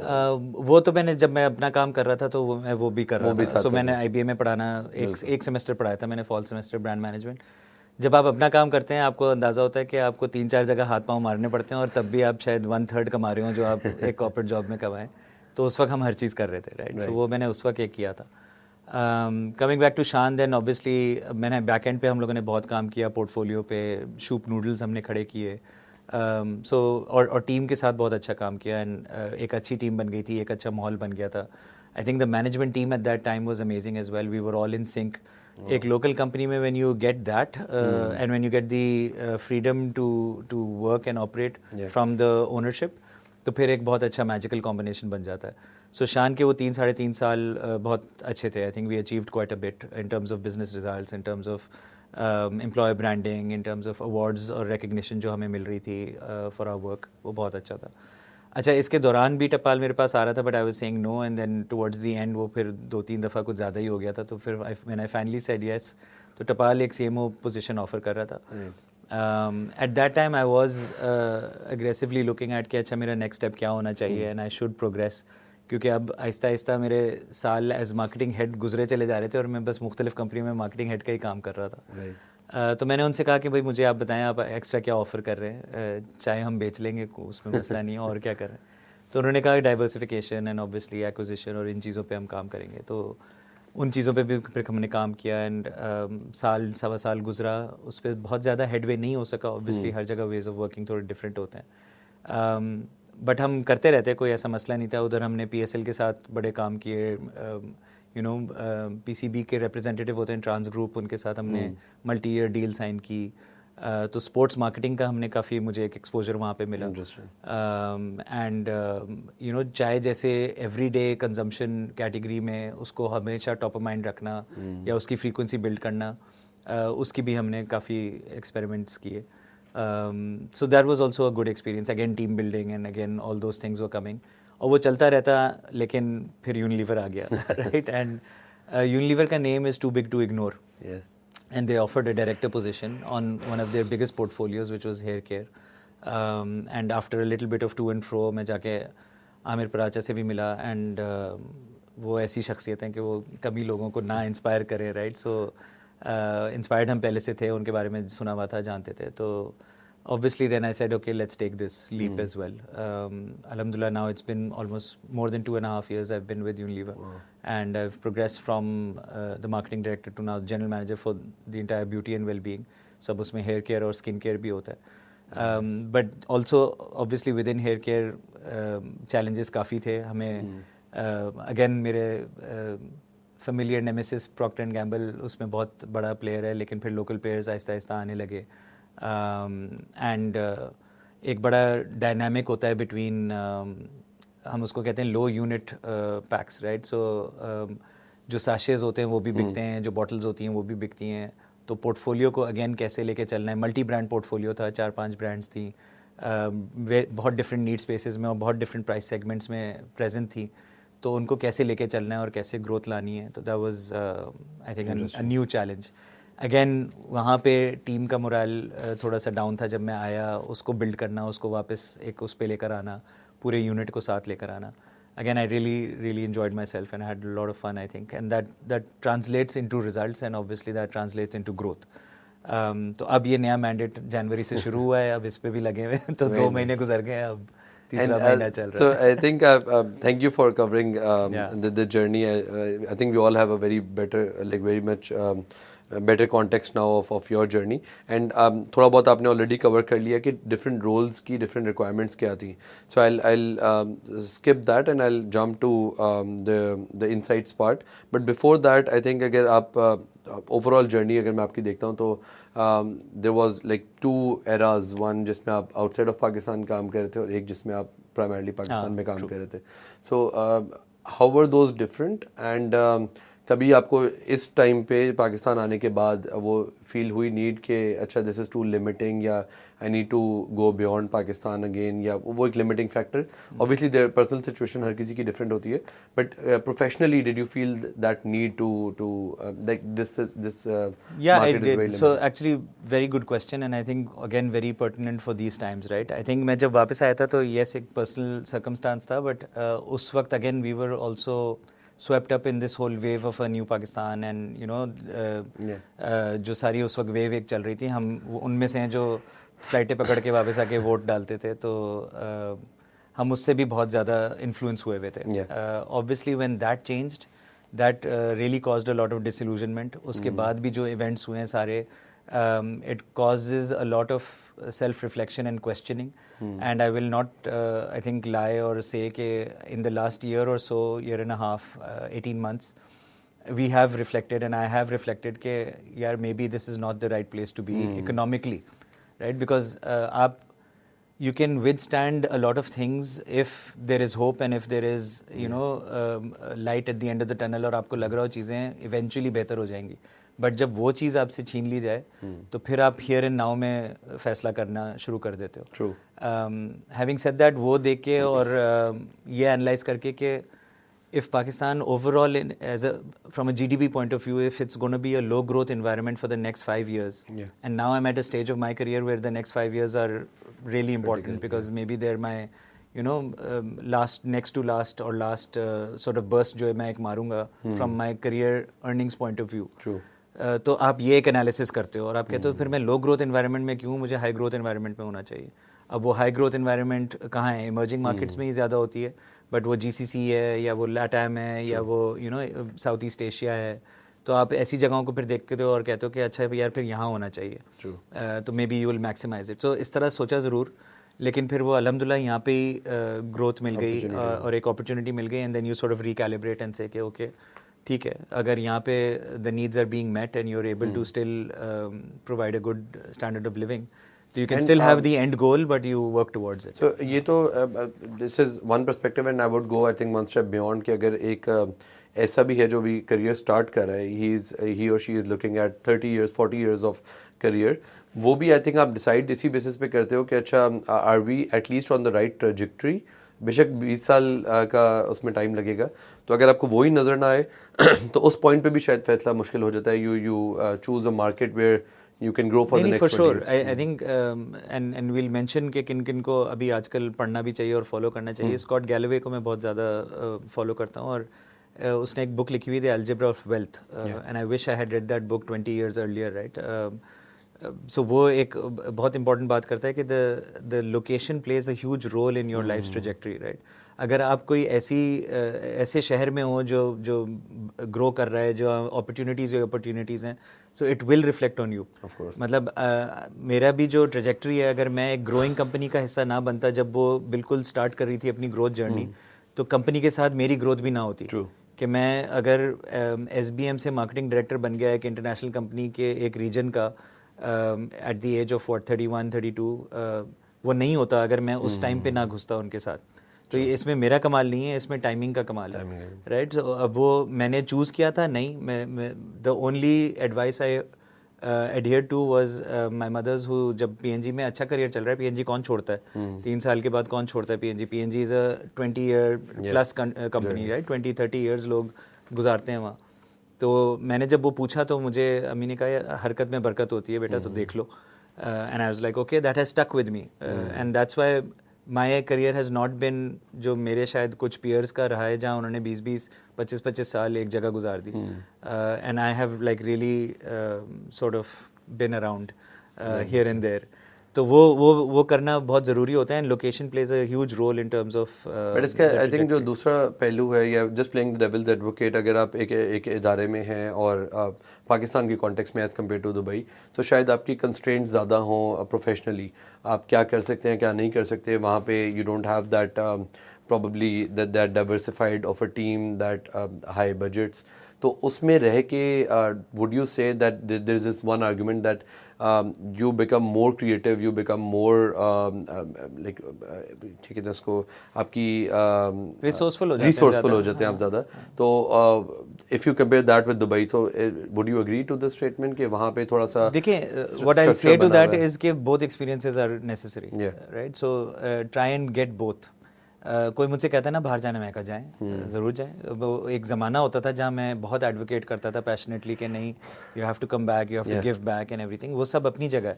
वो तो मैंने जब मैं अपना काम कर रहा था तो मैं वो भी कर रहा था. सो मैंने IBA में पढ़ाना एक सेमेस्टर पढ़ाया था मैंने, फॉल सेमेस्टर ब्रांड मैनेजमेंट. जब आप अपना काम करते हैं आपको अंदाज़ा होता है कि आपको 3-4 जगह हाथ पांव मारने पड़ते हैं, और तब भी आप शायद 1/3 कमा रहे हो जो आप एक कॉर्पोरेट जॉब में कमाएं. तो उस वक्त हम हर चीज़ कर रहे थे, राइट. सो वो मैंने उस वक्त एक किया था. कमिंग बैक टू शान, देन ऑब्वियसली मैंने बैक एंड पे हम लोगों ने बहुत काम किया पोर्टफोलियो पे. शूप नूडल्स हमने खड़े किए. और टीम के साथ बहुत अच्छा काम किया. एंड एक अच्छी टीम बन गई थी, एक अच्छा माहौल बन गया था. I think the management team at that time was amazing as well. We were all in sync. एक लोकल कंपनी में when you get that and when you get the freedom to work and operate from the ownership, तो फिर एक बहुत अच्छा magical combination बन जाता है. सो शान के वो 3-3.5 साल बहुत अच्छे थे. I think we achieved quite a bit in terms of business results, in terms of employ branding, in terms of awards और रिकग्निशन जो हमें मिल रही थी फॉर आवर वर्क, वो बहुत अच्छा था. अच्छा, इसके दौरान भी टपाल मेरे पास आ रहा था, but I was saying no, and then towards the end वो फिर 2-3 दफ़ा कुछ ज़्यादा ही हो गया था. तो फिर when I finally said yes, तो टपाल एक सीएमओ पोजीशन ऑफर कर रहा था. Eight that time I was aggressively looking at कि अच्छा मेरा नेक्स्ट स्टेप क्या होना चाहिए एंड आई शुड प्रोग्रेस, क्योंकि अब आहिस्ता आहिस्ता मेरे साल एज मार्केटिंग हेड गुजरे चले जा रहे थे और मैं बस मुख्तलिफ कंपनियों में मार्केटिंग हेड का ही काम कर रहा था. तो मैंने उनसे कहा कि भाई मुझे आप बताएं आप एक्स्ट्रा क्या ऑफ़र कर रहे हैं, चाहे हम बेच लेंगे, उसमें मसला नहीं है, और क्या कर रहे हैं. तो उन्होंने कहा डाइवर्सिफिकेशन एंड ऑब्वियसली एक्विजिशन और इन चीज़ों पे हम काम करेंगे. तो उन चीज़ों पे भी फिर हमने काम किया एंड साल सवा साल गुजरा. उस पर बहुत ज़्यादा हेडवे नहीं हो सका, ऑब्वियसली हर जगह वेज ऑफ वर्किंग थोड़े डिफरेंट होते हैं, बट हम करते रहते, कोई ऐसा मसला नहीं था. उधर हमने पीएसएल के साथ बड़े काम किए, यू नो पीसीबी के रिप्रेजेंटेटिव होते हैं ट्रांस ग्रुप, उनके साथ हमने मल्टी ईयर डील साइन की. तो स्पोर्ट्स मार्केटिंग का हमने काफ़ी, मुझे एक एक्सपोजर वहाँ पे मिला. एंड यू नो चाय जैसे एवरीडे कंजम्पशन कैटेगरी में उसको हमेशा टॉप ऑफ माइंड रखना या उसकी फ्रीक्वेंसी बिल्ड करना, उसकी भी हमने काफ़ी एक्सपेरिमेंट्स किए. So that was also a good experience. Again, team building and again all those things were coming. और वो चलता रहता, लेकिन फिर यूनिलीवर आ गया, right? And यूनिलीवर का name is too big to ignore. Yeah. And they offered a director position on one of their biggest portfolios, which was hair care. And after a little bit of to and fro, मैं जाके आमिर पराचा से भी मिला, and वो ऐसी शख्सियत हैं कि वो कभी लोगों को ना इंस्पायर करें, right? So इंस्पायर्ड हम पहले से थे, उनके बारे में सुना हुआ था, जानते थे. तो obviously then I said okay, let's take this leap as well. Alhamdulillah, now it's been almost more than 2.5 years I've been with Unilever. And I've progressed from the marketing director to now general manager for the entire beauty and well-being. सब उसमें hair care और skin care भी होता है. But also obviously within hair care challenges काफ़ी थे हमें. Again मेरे familiar nemesis Procter and Gamble उसमें बहुत बड़ा प्लेयर है, लेकिन फिर लोकल प्लेयर्स आहिस्ता आहिस्ता आने लगे. एंड एक बड़ा डायनामिक होता है बिटवीन, हम उसको कहते हैं लो यूनिट पैक्स, राइट? सो जो साशेज़ होते हैं वो भी बिकते हैं, जो बॉटल्स होती हैं वो भी बिकती हैं. तो पोर्टफोलियो को अगेन कैसे लेके चलना है. मल्टी ब्रांड पोर्टफोलियो था, 4-5 ब्रांड्स थी, बहुत डिफरेंट नीड स्पेसेस में और बहुत डिफरेंट प्राइस सेगमेंट्स में प्रेजेंट थी. तो उनको कैसे लेके चलना है और कैसे ग्रोथ लानी है. तो that was I think a new challenge. Again वहाँ पे टीम का मोरल थोड़ा सा डाउन था जब मैं आया, उसको बिल्ड करना, उसको वापस एक उस पे लेकर आना, पूरे यूनिट को साथ लेकर आना. Again, I really enjoyed myself and I had a lot of fun, I think, and that translates into results and obviously that translates into growth. तो अब ये नया मैंडेट जनवरी से शुरू हुआ है, अब इस पे भी लगे हुए हैं, तो 2 महीने गुजर गए, अब तीसरा महीना चल रहा है. So I think thank you for covering the journey. I think we all have a very better, like very much better context now of your journey. And थोड़ा बहुत आपने already cover कर लिया कि different roles की different requirements क्या थी. So I'll skip that and I'll jump to the insights part. But before that, I think अगर आप overall journey अगर मैं आपकी देखता हूँ तो there was like 2 eras. One जिसमें आप outside of Pakistan काम कर रहे थे और एक जिसमें आप primarily पाकिस्तान में काम कर रहे थे. So how were those different? And कभी आपको इस टाइम पे पाकिस्तान आने के बाद वो फील हुई नीड कि अच्छा दिस इज़ टू लिमिटिंग, या I need to go beyond Pakistan again, या वो एक limiting factor? Obviously their personal situation हर किसी की डिफरेंट होती है, but professionally did you feel that need to like this Yeah, I did. So actually very good question and I think again very pertinent for these times, right? I think मैं जब वापस आया था तो yes एक personal circumstance था, but उस वक्त again we were also swept up in this whole wave of a new Pakistan and you know जो सारी उस वक्त वेव एक चल रही थी, हम उनमें से हैं जो फ्लाइटें पकड़ के वापस आके वोट डालते थे. तो हम उससे भी बहुत ज़्यादा इन्फ्लुएंस हुए हुए थे. Obviously when that changed, that really caused a lot of disillusionment. उसके बाद भी जो इवेंट्स हुए हैं सारे, it causes a lot of self-reflection and questioning. And I will not, I think, lie or say that in the last year or so, year and a half, 18 months, we have reflected and I have reflected कि यार maybe this is not the right place to be economically, right? Because you can withstand a lot of things if there is hope and if there is light at the end of the tunnel और आपको लग रहा हो चीज़ें eventually बेहतर हो जाएंगी. But जब वो चीज़ आपसे छीन ली जाए तो फिर आप हियर एंड नाउ में फैसला करना शुरू कर देते हो. ट्रू. हैविंग सेड दैट, वो देख के और ये एनालाइज करके कि if Pakistan overall from a GDP point of view, if it's going to be a low growth environment for the next 5 years, and now I'm at a stage of my career where the next 5 years are really important because maybe they're my next to last or last sort of burst जो मैं एक मारूंगा from my career earnings point of view. True. तो आप ये एक analysis करते हो और आप कहते हो फिर मैं लो ग्रोथ एनवायरनमेंट में क्यों, मुझे हाई ग्रोथ एनवायरनमेंट में होना चाहिए. अब वो हाई ग्रोथ एनवायरनमेंट कहाँ है? इमर्जिंग मार्केट्स में ही ज़्यादा होती है, बट वो जीसीसी है या वो लैटैम है या वो साउथ ईस्ट एशिया है. तो आप ऐसी जगहों को फिर देखते हो और कहते हो कि अच्छा यार फिर यहाँ होना चाहिए. तो maybe you will maximize it. तो इस तरह सोचा ज़रूर, लेकिन फिर वो अल्हम्दुलिल्लाह यहाँ पे ही ग्रोथ मिल गई और एक अपॉर्चुनिटी मिल गई. And then you sort of recalibrate and say okay ठीक है, अगर यहाँ पे the needs are being met and you are able to still provide a good standard of living, so you can still have the end goal but you work towards it. So ये तो this is one perspective and I would go I think one step beyond कि अगर एक ऐसा भी है जो भी career start कर रहा है, he or she is looking at 30 years 40 years of career, वो भी I think आप decide इसी basis पे करते हो कि अच्छा are we at least on the right trajectory. बेशक 20 साल का उसमें टाइम लगेगा, तो अगर आपको वही नज़र ना आए तो उस पॉइंट पे भी शायद फैसला मुश्किल हो जाता है. you choose a market where you can grow for the next 20 years. I think and we'll mention कि किन को अभी आजकल पढ़ना भी चाहिए और फॉलो करना चाहिए. स्कॉट गैलोवे को मैं बहुत ज़्यादा फॉलो करता हूँ और उसने एक बुक लिखी हुई थी Algebra of Wealth and I wish I had read that book 20 years earlier, right? So वो एक बहुत इंपॉर्टेंट बात करता है कि the location plays a huge role in your life's trajectory, right? अगर आप कोई ऐसे शहर में हो जो ग्रो कर रहा है, जो अपॉर्चुनिटीज़ हैं, so it will reflect on you. मतलब मेरा भी जो ट्रेजेक्ट्री है, अगर मैं एक ग्रोइंग कंपनी का हिस्सा ना बनता जब वो बिल्कुल स्टार्ट कर रही थी अपनी ग्रोथ जर्नी, तो कंपनी के साथ मेरी ग्रोथ भी ना होती. कि मैं अगर SBM से मार्केटिंग डायरेक्टर बन गया एक इंटरनेशनल कंपनी के एक रीजन का एट द एज ऑफ 31-32, वो नहीं होता अगर मैं उस टाइम पे ना घुसता उनके साथ. तो ये इसमें मेरा कमाल नहीं है, इसमें टाइमिंग का कमाल है, राइट? तो अब वो मैंने चूज़ किया था नहीं, मैं the only advice I adhere to was my mother's who, जब PNG में अच्छा करियर चल रहा है, PNG कौन छोड़ता है 3 साल के बाद, कौन छोड़ता है PNG is a 20 year plus company, right? 20-30 years लोग गुजारते हैं वहाँ. तो मैंने जब वो पूछा तो मुझे अम्मी ने कहा हरकत में बरकत होती है बेटा, तो देख लो. And I was like okay, that has stuck with me and that's why my career has not been जो मेरे शायद कुछ पीयर्स का रहा है जहाँ उन्होंने 20-20, 25-25 साल एक जगह गुजार दी. And I have like really sort of been around here and there. तो वो करना बहुत ज़रूरी होता है and location plays a huge role in terms of. But इसका आई थिंक जो दूसरा पहलू है, या just playing the devil's advocate, अगर आप एक इदारे में हैं और पाकिस्तान की कॉन्टेक्स्ट में एज़ कम्पेयर टू दुबई, तो शायद आपकी कंस्ट्रेंट्स ज़्यादा हों प्रोफेशनली, आप क्या कर सकते हैं क्या नहीं कर सकते. वहाँ पे you don't have that probably that diversified of a team, that high budgets. तो उसमें रह के would you say that there is this one argument that you become more creative, you become more like ठीक है जिसको आपकी resourceful हो जाते हैं आप ज़्यादा. तो if you compare that with Dubai, so would you agree to this statement कि वहाँ पे थोड़ा सा देखिए, what I'll say to that is कि both experiences are necessary, right? So try and get both. कोई मुझसे कहता है ना बाहर जाने, मैं कहा जाएं, ज़रूर जाएं. वो एक ज़माना होता था जहाँ मैं बहुत एडवोकेट करता था पैशनेटली कि नहीं, you have to come back, you have to give back and everything. वो सब अपनी जगह है,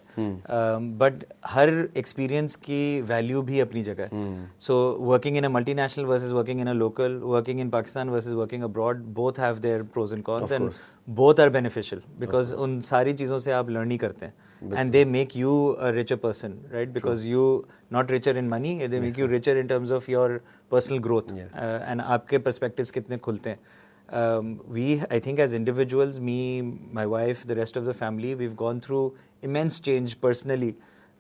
बट हर एक्सपीरियंस की वैल्यू भी अपनी जगह है. So working in a multinational versus working in a local, working in Pakistan versus working abroad, both have their pros and cons and both are beneficial because उन सारी चीज़ों से आप लर्न ही करते हैं. And they make you a richer person, right? Because you not richer in money, they make you richer in terms of your personal growth. And आपके perspectives कितने खुलते हैं. I think as individuals, me, my wife, the rest of the family, we've gone through immense change personally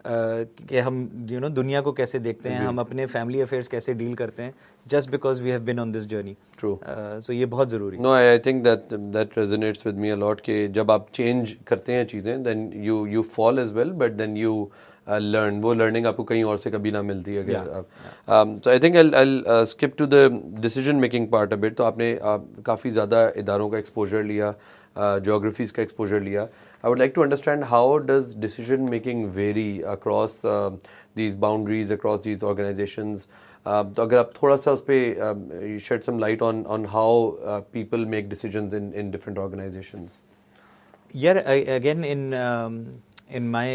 कि हम दुनिया को कैसे देखते हैं, हम अपने फैमिली अफेयर्स कैसे डील करते हैं, just because we have been on this journey. True. So ये बहुत ज़रूरी है. No, I think that resonates with me a lot कि जब आप चेंज करते हैं चीज़ें then you fall as well, but then you learn. वो लर्निंग आपको कहीं और से कभी ना मिलती है. अगर so I think I skip to the decision making part a bit. तो आपने काफ़ी ज़्यादा इदारों का एक्सपोजर लिया, geographies का exposure लिया. I would like to understand how does decision making vary across these boundaries, across these organizations. तो अगर आप थोड़ा सा उस पर shed some light on how people make decisions in different organizations. Yeah, again in my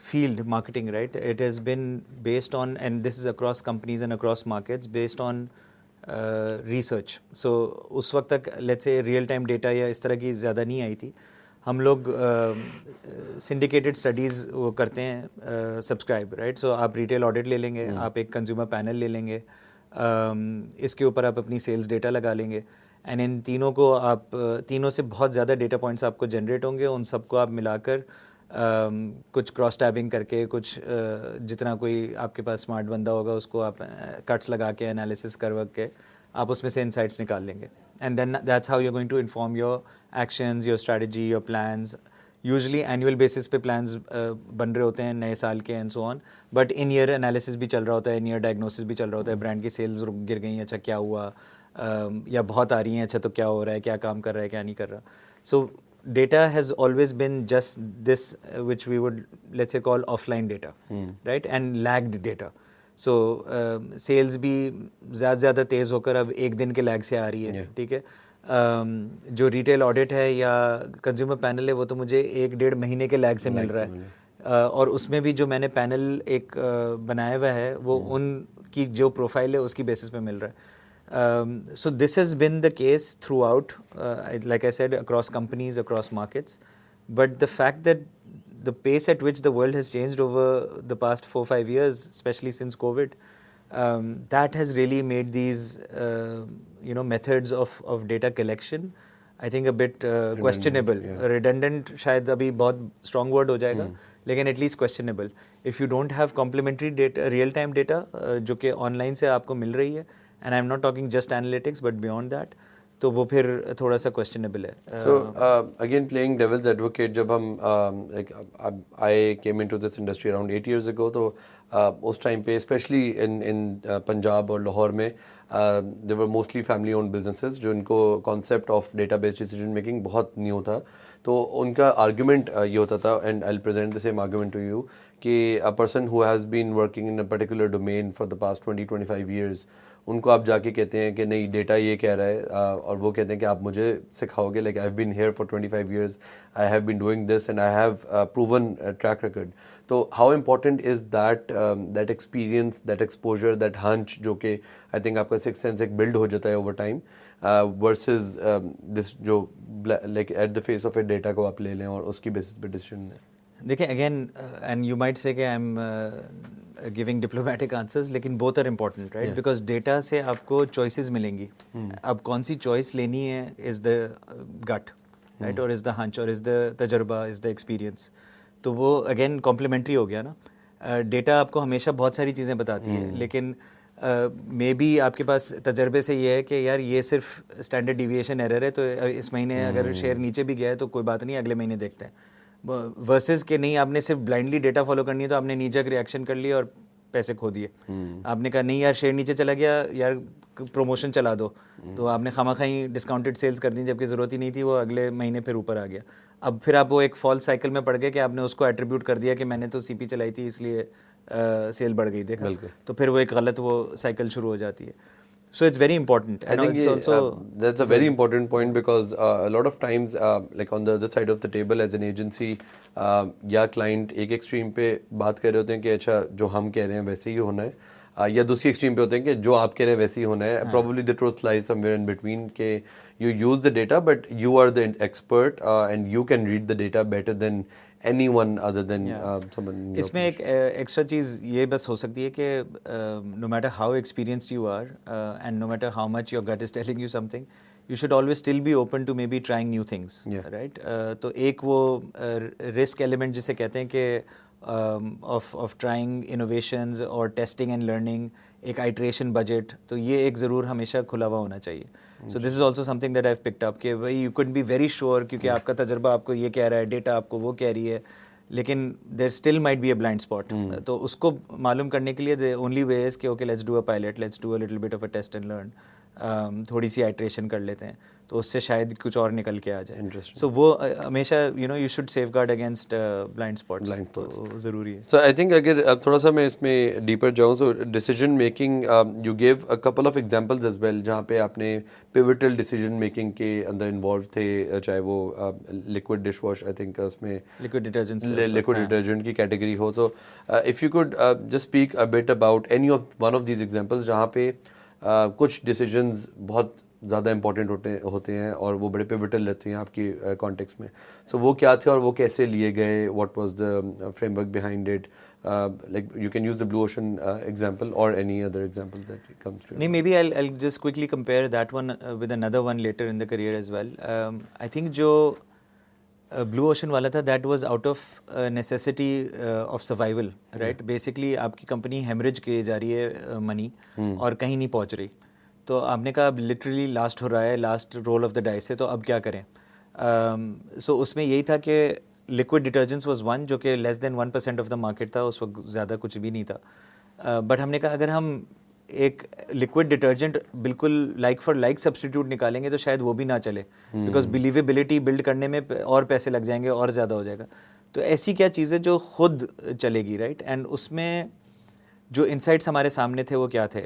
field, marketing, right, it has been based on, and this is across companies and across markets, based on research. So उस वक्त तक let's say real time data या इस तरह की ज़्यादा नहीं आई थी. हम लोग सिंडिकेटेड स्टडीज़ वो करते हैं, सब्सक्राइब, राइट. सो आप रिटेल ऑडिट ले लेंगे, आप एक कंज्यूमर पैनल ले लेंगे, इसके ऊपर आप अपनी सेल्स डेटा लगा लेंगे, एंड इन तीनों को आप तीनों से बहुत ज़्यादा डेटा पॉइंट्स आपको जनरेट होंगे. उन सबको आप मिलाकर कुछ क्रॉस टैबिंग करके, कुछ जितना कोई आपके पास स्मार्ट बंदा होगा उसको आप कट्स लगा के एनालिसिस करवा के आप उसमें से इनसाइट्स निकाल लेंगे. And then that's how you are going to inform your actions, your strategy, your plans. Usually annual basis पे प्लान्स बन रहे होते हैं नए साल के, and so on. But in year analysis भी चल रहा होता है, इन ईयर डायग्नोसिस भी चल रहा होता है. ब्रांड की सेल्स गिर गई, अच्छा क्या हुआ, या बहुत आ रही हैं, अच्छा तो क्या हो रहा है, क्या काम कर रहा है, क्या नहीं कर रहा. सो data has always been just this, which we would let's say call offline data, right, and lagged data. So sales भी ज़्यादा तेज़ होकर अब एक दिन के लैग से आ रही है. ठीक है. जो रिटेल ऑडिट है या कंज्यूमर पैनल है वो तो मुझे 1-1.5 महीने के लैग से मिल रहा है. और उसमें भी जो मैंने पैनल एक बनाया हुआ है वो उनकी जो प्रोफाइल है उसकी बेसिस पे मिल रहा है. So this has been the case throughout, like I said, across companies, across markets. But the fact that the pace at which the world has changed over the past 4-5 years, especially since COVID, that has really made these, methods of data collection, I think a bit questionable. Redundant शायद अभी बहुत strong word हो जाएगा, लेकिन at least questionable. If you don't have complementary data, real time data, जो कि online से आपको मिल रही है, and I'm not talking just analytics but beyond that, तो वो फिर थोड़ा सा questionable है. So again playing devil's advocate, जब हम I came into this industry around 8 years ago, तो उस time पे especially in पंजाब और लाहौर में there were mostly family owned businesses जो इनको concept of data based decision making बहुत न्यू था. तो उनका argument ये होता था, and I'll present the same argument to you, कि a person who has been working in a particular domain for the past 20-25 years, उनको आप जाके कहते हैं कि नहीं डेटा ये कह रहा है, और वो कहते हैं कि आप मुझे सिखाओगे, like I have been here for 25 years, I have been doing this and I have proven track record. तो how important is that experience, that exposure, that hunch, जो कि आई थिंक आपका सिक्स सेंस एक build हो जाता है over time, versus this जो like at the face of a data को आप ले लें और उसकी बेसिस पे डिसीजन लें. देखिए again, and you might say कि I am giving diplomatic answers, लेकिन both are important, right, because data से आपको चॉइसेस मिलेंगी. अब कौन सी चॉइस लेनी है इज़ द गट, राइट, और इज़ द हंच, और इज़ द तजर्बा, इज़ द एक्सपीरियंस. तो वो अगेन कॉम्प्लीमेंट्री हो गया ना. डेटा आपको हमेशा बहुत सारी चीज़ें बताती है, लेकिन मे बी आपके पास तजर्बे से ये है कि यार ये सिर्फ स्टैंडर्ड डिविएशन एरर है, तो इस महीने अगर शेयर नीचे भी गया है तो कोई बात नहीं, अगले महीने देखते हैं. वर्सेस के नहीं, आपने सिर्फ ब्लाइंडली डेटा फॉलो करनी है, तो आपने नीचे रिएक्शन कर लिया और पैसे खो दिए. आपने कहा नहीं यार शेयर नीचे चला गया, यार प्रमोशन चला दो, तो आपने खामखाई डिस्काउंटेड सेल्स कर दी जबकि ज़रूरत ही नहीं थी, वो अगले महीने फिर ऊपर आ गया. अब फिर आप वो एक फॉल्स साइकिल में पड़ गए कि आपने उसको एट्रीब्यूट कर दिया कि मैंने तो सीपी चलाई थी इसलिए सेल बढ़ गई, देखा, तो फिर वो एक गलत वो साइकिल शुरू हो जाती है. So it's very important. I think that's a very important point, because a lot of times, like on the other side of the table as an agency, या client एक extreme पे बात कर रहे होते हैं कि अच्छा जो हम कह रहे हैं वैसे ही होना है, या दूसरी extreme पे होते हैं कि जो आप कह रहे हैं वैसे ही होना है. Probably the truth lies somewhere in between, कि you use the data but you are the expert, and you can read the data better than anyone other than someone. इसमें एक एक्स्ट्रा चीज़ ये बस हो सकती है कि no matter how experienced you are, and no matter how much your gut is telling you something, you should always still be open to maybe trying new things, right? तो एक वो risk element जिसे कहते हैं कि of trying innovations और testing and learning, एक iteration budget, तो ये एक ज़रूर हमेशा खुला हुआ होना चाहिए. So this is also something that I picked up कि भाई you could be very sure क्योंकि आपका तजर्बा आपको ये कह रहा है, डेटा आपको वो कह रही है, लेकिन there still might be a blind spot. तो उसको मालूम करने के लिए द ओनली वे इज़ कि okay let's do a pilot, let's do a little bit of a test and learn, थोड़ी सी आइट्रेशन कर लेते हैं तो उससे शायद कुछ और निकल के आ जाए. सो वो हमेशा you should safeguard against blind spots, तो ज़रूरी है. सो आई थिंक अगर अब थोड़ा सा मैं इसमें डीपर जाऊँ, so decision making, you give a couple of examples as well जहाँ पे आपने पिवटल डिसीजन मेकिंग के अंदर इन्वॉल्व थे, चाहे वो liquid dish wash, I think उसमें लिक्विड डिटर्जेंट की कैटेगरी हो. So if you could just speak a bit about any of one of these examples जहाँ पे कुछ डिसीजंस बहुत ज़्यादा इंपॉर्टेंट होते हैं और वो बड़े पिवटल रहते हैं आपकी कॉन्टेक्स्ट में. सो वो क्या थे और वो कैसे लिए गए, what was the framework behind it, like you can use the blue ocean example और any other example that comes to. नहीं, maybe I'll just quickly compare that one with another one later in the career as well. I think जो blue ocean वाला था, that was out of necessity of survival, right. Basically आपकी company haemorrhage की जा रही है money और कहीं नहीं पहुंच रही, तो आपने कहा अब लिटरली लास्ट हो रहा है, last roll of the dice है, तो अब क्या करें. सो उसमें यही था कि लिक्विड डिटर्जेंट्स वाज वन, जो कि less than 1% of the market था उस वक्त, ज़्यादा कुछ भी नहीं था. बट हमने कहा अगर हम एक लिक्विड डिटर्जेंट बिल्कुल लाइक फॉर लाइक सब्स्टिट्यूट निकालेंगे तो शायद वो भी ना चले, बिकॉज बिलीवेबिलिटी बिल्ड करने में और पैसे लग जाएंगे और ज़्यादा हो जाएगा. तो ऐसी क्या चीज़ें जो खुद चलेगी, राइट. एंड उसमें जो इंसाइट्स हमारे सामने थे वो क्या थे,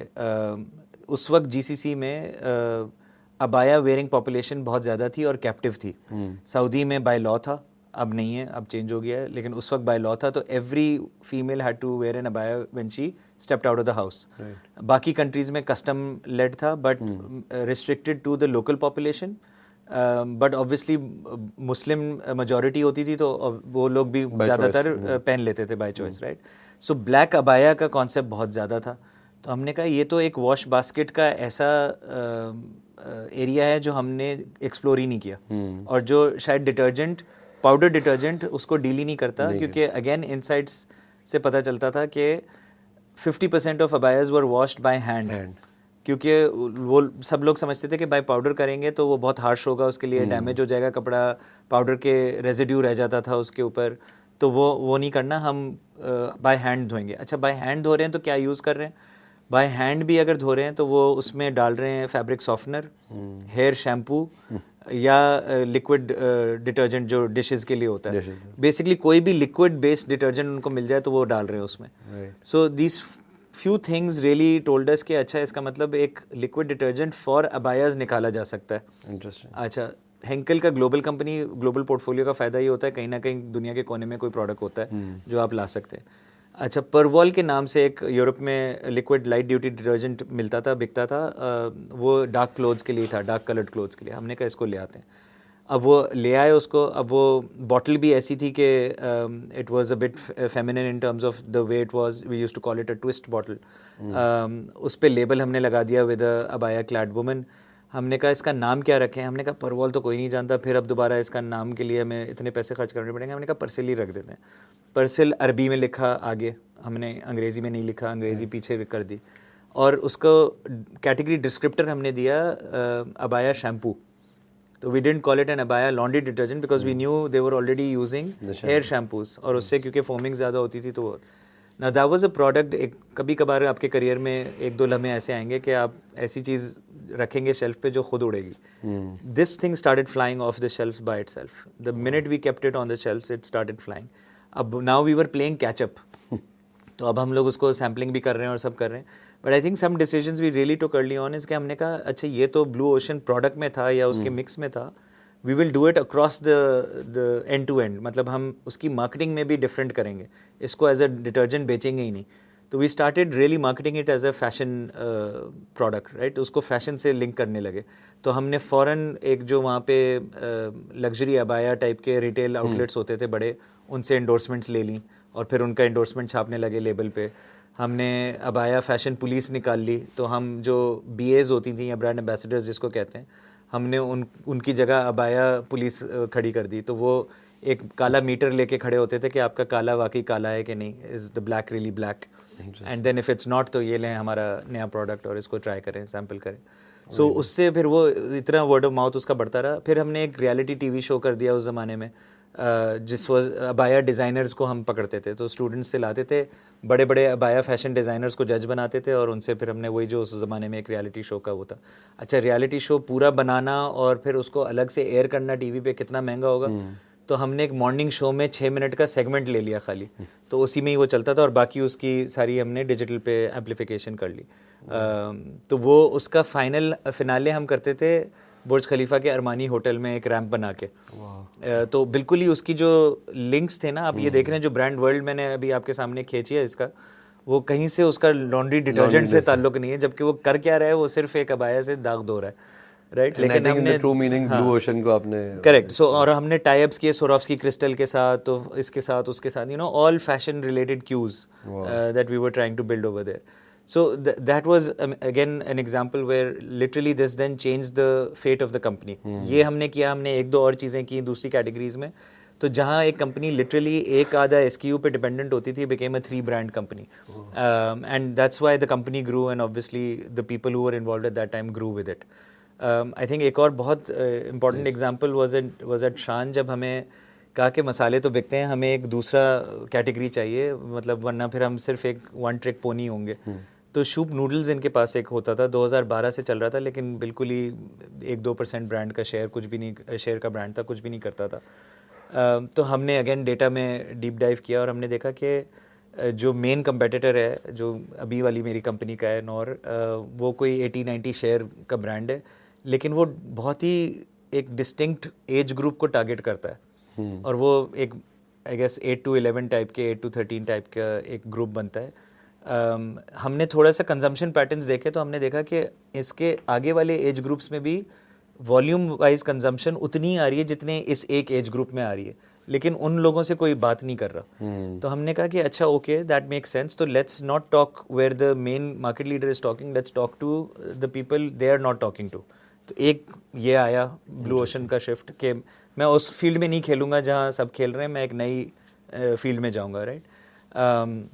उस वक्त जीसीसी में अबाया वेयरिंग पॉपुलेशन बहुत ज़्यादा थी और कैप्टिव थी. सऊदी में बाय लॉ था, अब नहीं है, अब चेंज हो गया है, लेकिन उस वक्त बाय लॉ था, तो every female had to wear an abaya when she stepped out of the house. बाकी कंट्रीज़ में कस्टम लेड था but restricted to the local population. But obviously Muslim majority होती थी तो वो लोग भी ज़्यादातर पहन लेते थे by choice, right. So black abaya का कॉन्सेप्ट बहुत ज़्यादा था, तो हमने कहा ये तो एक वॉश बास्केट का ऐसा एरिया है जो हमने एक्सप्लोर ही नहीं किया. और जो शायद डिटर्जेंट, पाउडर डिटर्जेंट उसको डील ही नहीं करता, क्योंकि अगेन इनसाइट्स से पता चलता था कि 50% ऑफ अबायाज वर वॉश्ड बाय हैंड, क्योंकि वो सब लोग समझते थे कि बाय पाउडर करेंगे तो वो बहुत हार्श होगा, उसके लिए डैमेज हो जाएगा कपड़ा, पाउडर के रेजिड्यू रह जाता था उसके ऊपर, तो वो नहीं करना, हम बाय हैंड धोएंगे. अच्छा, बाय हैंड धो रहे हैं तो क्या यूज़ कर रहे हैं, बाय हैंड भी अगर धो रहे हैं तो वो उसमें डाल रहे हैं फैब्रिक सॉफ्टनर, हेयर शैम्पू या लिक्विड डिटर्जेंट जो डिशेस के लिए होता है. बेसिकली कोई भी लिक्विड बेस्ड डिटर्जेंट उनको मिल जाए तो वो डाल रहे हैं उसमें. So these few things really told us कि अच्छा, इसका मतलब एक लिक्विड डिटर्जेंट फॉर अबायाज निकाला जा सकता है. इंटरेस्टिंग. अच्छा, हेंकल का ग्लोबल कंपनी, ग्लोबल पोर्टफोलियो का फ़ायदा ये होता है कहीं ना कहीं दुनिया के कोने में कोई प्रोडक्ट होता है जो आप ला सकते हैं. अच्छा, परवॉल के नाम से एक यूरोप में लिक्विड लाइट ड्यूटी डिटर्जेंट मिलता था, बिकता था, वो डार्क क्लोथ्स के लिए था, डार्क कलर्ड क्लोथ्स के लिए. हमने कहा इसको ले आते हैं. अब वो ले आए उसको, अब वो बॉटल भी ऐसी थी कि it was a bit feminine in terms of the way it was, we used to call it a twist bottle. उस पे लेबल हमने लगा दिया विद अबाया क्लैड वुमन. हमने कहा इसका नाम क्या रखें, हमने कहा परवॉल तो कोई नहीं जानता, फिर अब दोबारा इसका नाम के लिए हमें इतने पैसे खर्च करने पड़ेंगे, हमने कहा परसिल ही रख देते हैं. परसिल अरबी में लिखा आगे, हमने अंग्रेज़ी में नहीं लिखा, अंग्रेज़ी पीछे कर दी, और उसको कैटेगरी डिस्क्रिप्टर हमने दिया अबाया शैम्पू. तो we didn't call it an abaya laundry detergent because we knew they were already using hair shampoos, और उससे क्योंकि फोमिंग ज़्यादा होती थी तो वो ना, दैट वाज अ प्रोडक्ट. एक कभी कभार आपके करियर में एक दो लम्हे ऐसे आएंगे कि आप ऐसी चीज़ रखेंगे शेल्फ पे जो खुद उड़ेगी. This thing started flying off the shelf by itself. The minute we kept it on the shelf it started flying. अब now we were playing catch-up, तो अब हम लोग उसको सैम्पलिंग भी कर रहे हैं और सब कर रहे हैं. But I think some decisions we really took early on is कि हमने कहा अच्छा, ये तो ब्लू ओशन प्रोडक्ट में था या उसके मिक्स में था, we will do it across the end to end. मतलब हम उसकी मार्केटिंग में भी डिफरेंट करेंगे, इसको एज अ डिटर्जेंट बेचेंगे ही नहीं. तो we started really marketing it as a fashion product, right. उसको फैशन से लिंक करने लगे. तो हमने फ़ौरन एक जो वहाँ पे लग्जरी अबाया टाइप के रिटेल आउटलेट्स होते थे बड़े, उनसे एंडोर्समेंट्स ले ली और फिर उनका एंडोर्समेंट छापने लगे लेबल पे. हमने अबाया फैशन पुलिस निकाल ली, तो हम जो BAs होती थी या ब्रांड एम्बेसडर्स जिसको कहते हैं, हमने उनकी जगह अबाया पुलिस खड़ी कर दी. तो वो एक काला मीटर लेके खड़े होते थे कि आपका काला वाकई काला है कि नहीं, is the black really black, and then if it's not तो ये लें हमारा नया प्रोडक्ट और इसको ट्राई करें, सैम्पल करें. सो उससे फिर वो इतना वर्ड ऑफ माउथ उसका बढ़ता रहा. फिर हमने एक रियलिटी टीवी शो कर दिया उस ज़माने में, जिस वॉज अबाया डिज़ाइनर्स को हम पकड़ते थे, तो स्टूडेंट्स से लाते थे, बड़े बड़े अबाया फैशन डिज़ाइनर्स को जज बनाते थे, और उनसे फिर हमने वही जो उस ज़माने में एक रियलिटी शो का वो था. अच्छा, रियलिटी शो पूरा बनाना और फिर उसको अलग से एयर करना टीवी पे कितना महंगा होगा, तो हमने एक मॉर्निंग शो में 6 मिनट का सेगमेंट ले लिया खाली, तो उसी में ही वो चलता था, और बाकी उसकी सारी हमने डिजिटल पे एम्पलीफिकेशन कर ली. तो वो उसका फाइनल फिनाले हम करते थे बुर्ज खलीफा के अरमानी होटल में एक रैंप बना के. तो बिल्कुल ही उसकी जो लिंक्स थे ना, आप ये देख रहे हैं जो ब्रांड वर्ल्ड मैंने अभी आपके सामने खींची है इसका, वो कहीं से उसका लॉन्ड्री डिटर्जेंट से ताल्लुक नहीं है, जबकि वो कर क्या रहा है, वो सिर्फ एक अबाया से दाग धो रहा है, राइट. लेकिन हमने ट्रू मीनिंग ब्लू ओशन को आपने करेक्ट. सो और हमने टाइप्स किए सोरोफ्स्की क्रिस्टल के साथ, तो इसके साथ उसके साथ, you know, all fashion related cues that we were trying to build over there. So that was again an example where literally this then changed the fate of the company. ये हमने किया, हमने एक दो और चीज़ें की दूसरी कैटेगरीज में, तो जहाँ एक कंपनी लिटरली एक आधा SKU पे डिपेंडेंट होती थी, became a 3 brand company. And that's why the company grew, and obviously the people who were involved at that time grew with it. I think एक और बहुत important example was at शान, जब हमें कहा कि मसाले तो बिकते हैं, हमें एक दूसरा कैटेगरी चाहिए, मतलब वरना फिर हम सिर्फ एक वन ट्रिक पोनी होंगे. तो शूप नूडल्स इनके पास एक होता था, 2012 से चल रहा था, लेकिन बिल्कुल ही 1-2% ब्रांड का शेयर, कुछ भी नहीं, शेयर का ब्रांड था, कुछ भी नहीं करता था. तो हमने अगेन डेटा में डीप डाइव किया और हमने देखा कि जो मेन कंपेटिटर है, जो अभी वाली मेरी कंपनी का है नॉर, वो कोई 80-90 शेयर का ब्रांड है, लेकिन वो बहुत ही एक डिस्टिंक्ट एज ग्रुप को टारगेट करता है. और वो एक आई गेस 8 to 11 टाइप के, 8 to 13 टाइप का एक ग्रुप बनता है. हमने थोड़ा सा कंजम्पशन पैटर्न्स देखे, तो हमने देखा कि इसके आगे वाले एज ग्रुप्स में भी वॉल्यूम वाइज कंजम्पशन उतनी आ रही है जितने इस एक एज ग्रुप में आ रही है, लेकिन उन लोगों से कोई बात नहीं कर रहा. तो हमने कहा कि अच्छा ओके, दैट मेक्स सेंस, तो let's not talk where the main market leader is talking, let's talk to the people they are not talking to. तो एक ये आया ब्लू ओशन का शिफ्ट, कि मैं उस फील्ड में नहीं खेलूँगा जहाँ सब खेल रहे हैं, मैं एक नई फील्ड में जाऊँगा, राइट.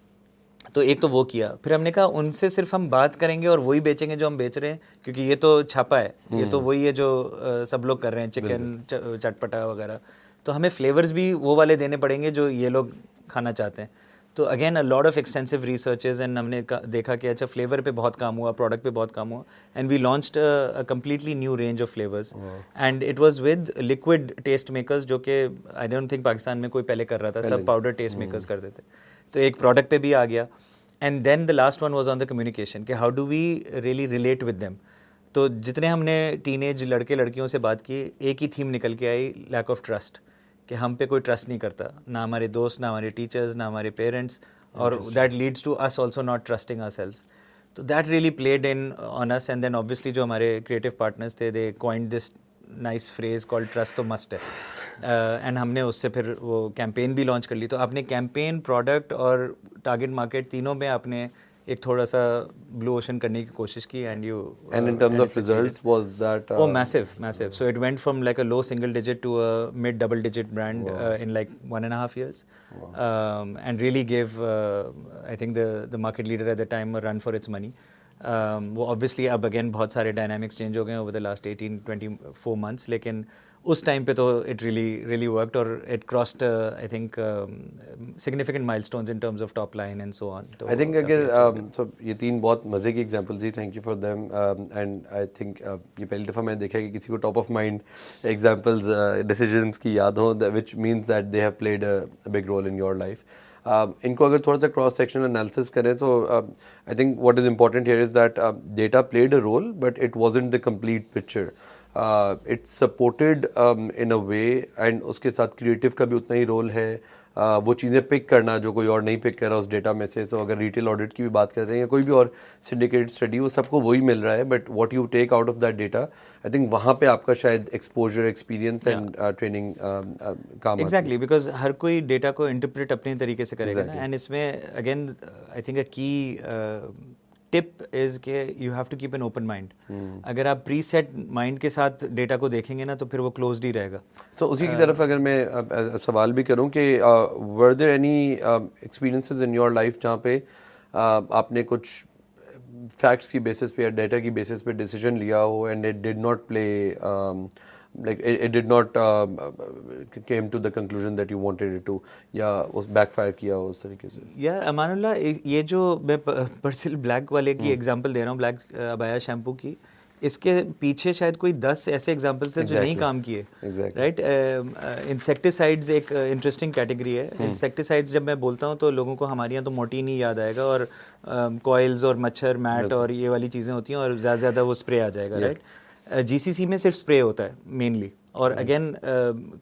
तो एक तो वो किया. फिर हमने कहा उनसे सिर्फ हम बात करेंगे और वही बेचेंगे जो हम बेच रहे हैं, क्योंकि ये तो छापा है, ये तो वही है जो सब लोग कर रहे हैं, चिकन चटपटा वगैरह, तो हमें फ्लेवर्स भी वो वाले देने पड़ेंगे जो ये लोग खाना चाहते हैं. तो again a lot of extensive researches, and हमने देखा कि अच्छा फ्लेवर पे बहुत काम हुआ, प्रोडक्ट पे बहुत काम हुआ, and we launched a completely new range of flavours, and it was with liquid taste makers, जो कि आई डोंट थिंक पाकिस्तान में कोई पहले कर रहा था, सब पाउडर टेस्ट मेकर्स करते थे. तो एक प्रोडक्ट पे भी आ गया. And then the last one was on the communication, कि how do we really relate with them. तो जितने हमने टीनेज लड़के लड़कियों से बात की, एक ही थीम निकल के आई, लैक ऑफ ट्रस्ट, कि हम पे कोई ट्रस्ट नहीं करता, ना हमारे दोस्त, ना हमारे टीचर्स, ना हमारे पेरेंट्स, और that leads to us also not trusting ourselves. तो that really played in on us, and then obviously जो हमारे क्रिएटिव पार्टनर्स थे, they coined this nice phrase called trust तो मस्ट है. एंड हमने उससे फिर वो कैंपेन भी लॉन्च कर ली. तो आपने कैंपेन, प्रोडक्ट और टारगेट मार्केट तीनों में आपने एक थोड़ा सा ब्लू ओशन करने की कोशिश की, and in terms of results was that oh massive. So it went from like a low single digit to a mid double digit brand in like 1.5 years. And really gave I think the market leader at the time a run for its money. वो obviously अब again बहुत सारे dynamics change हो गए over the last 18-24 months, लेकिन उस time पे तो it really worked, और it crossed I think significant milestones in terms of top line and so on. तो I think अगर so ये 3 बहुत मज़े की एग्जांपल्स थी, thank you for them. And I think ये पहली दफ़ा मैंने देखा है कि किसी को top of mind examples decisions की याद हो, which means that they have played a big role in your life. इनको अगर थोड़ा सा क्रॉस सेक्शनल एनालिसिस करें, तो I think what is important here is that data played a role, but it wasn't the complete picture. It's supported in a way, and उसके साथ creative का भी उतना ही रोल है. वो चीज़ें पिक करना जो कोई और नहीं पिक कर रहा उस डेटा में से. सो अगर रिटेल ऑडिट की भी बात करते हैं या कोई भी और सिंडिकेटेड स्टडी, वो सबको वही मिल रहा है, but what you take out of that data, I think वहाँ पे आपका शायद एक्सपोजर, एक्सपीरियंस एंड ट्रेनिंग काम. एग्जैक्टली, बिकॉज हर कोई डेटा को इंटरप्रेट अपने तरीके से करेगा ना. एंड इसमें again I think a tip is कि you have to keep an open mind. अगर आप प्री सेट माइंड के साथ डेटा को देखेंगे ना तो फिर वो क्लोज्ड ही रहेगा. तो उसी की तरफ अगर मैं सवाल भी करूं कि were there any experiences in your life जहाँ पे आपने कुछ फैक्ट्स की बेसिस पे या डेटा की बेसिस पे डिसीजन लिया हो and it did not play like it did not came to the conclusion that you wanted it to, या उस बैकफायर किया हो उस तरीके से? यार अमानुल्लाह, ये जो मैं पर्सिल ब्लैक वाले की एग्जांपल दे रहा हूँ, ब्लैक अबाया शैम्पू की, इसके पीछे शायद कोई 10 ऐसे एग्जांपल्स थे जो नहीं काम किए. राइट. इंसेक्टिसाइड्स एक इंटरेस्टिंग कैटेगरी है. इंसेक्टिसाइड्स जब मैं बोलता हूँ तो लोगों को हमारे यहाँ तो मोर्टीन ही याद आएगा और कॉइल्स और मच्छर मैट और ये वाली चीज़ें होती हैं और ज़्यादा वो स्प्रे आ जाएगा. राइट. जीसीसी में सिर्फ स्प्रे होता है मेनली, और again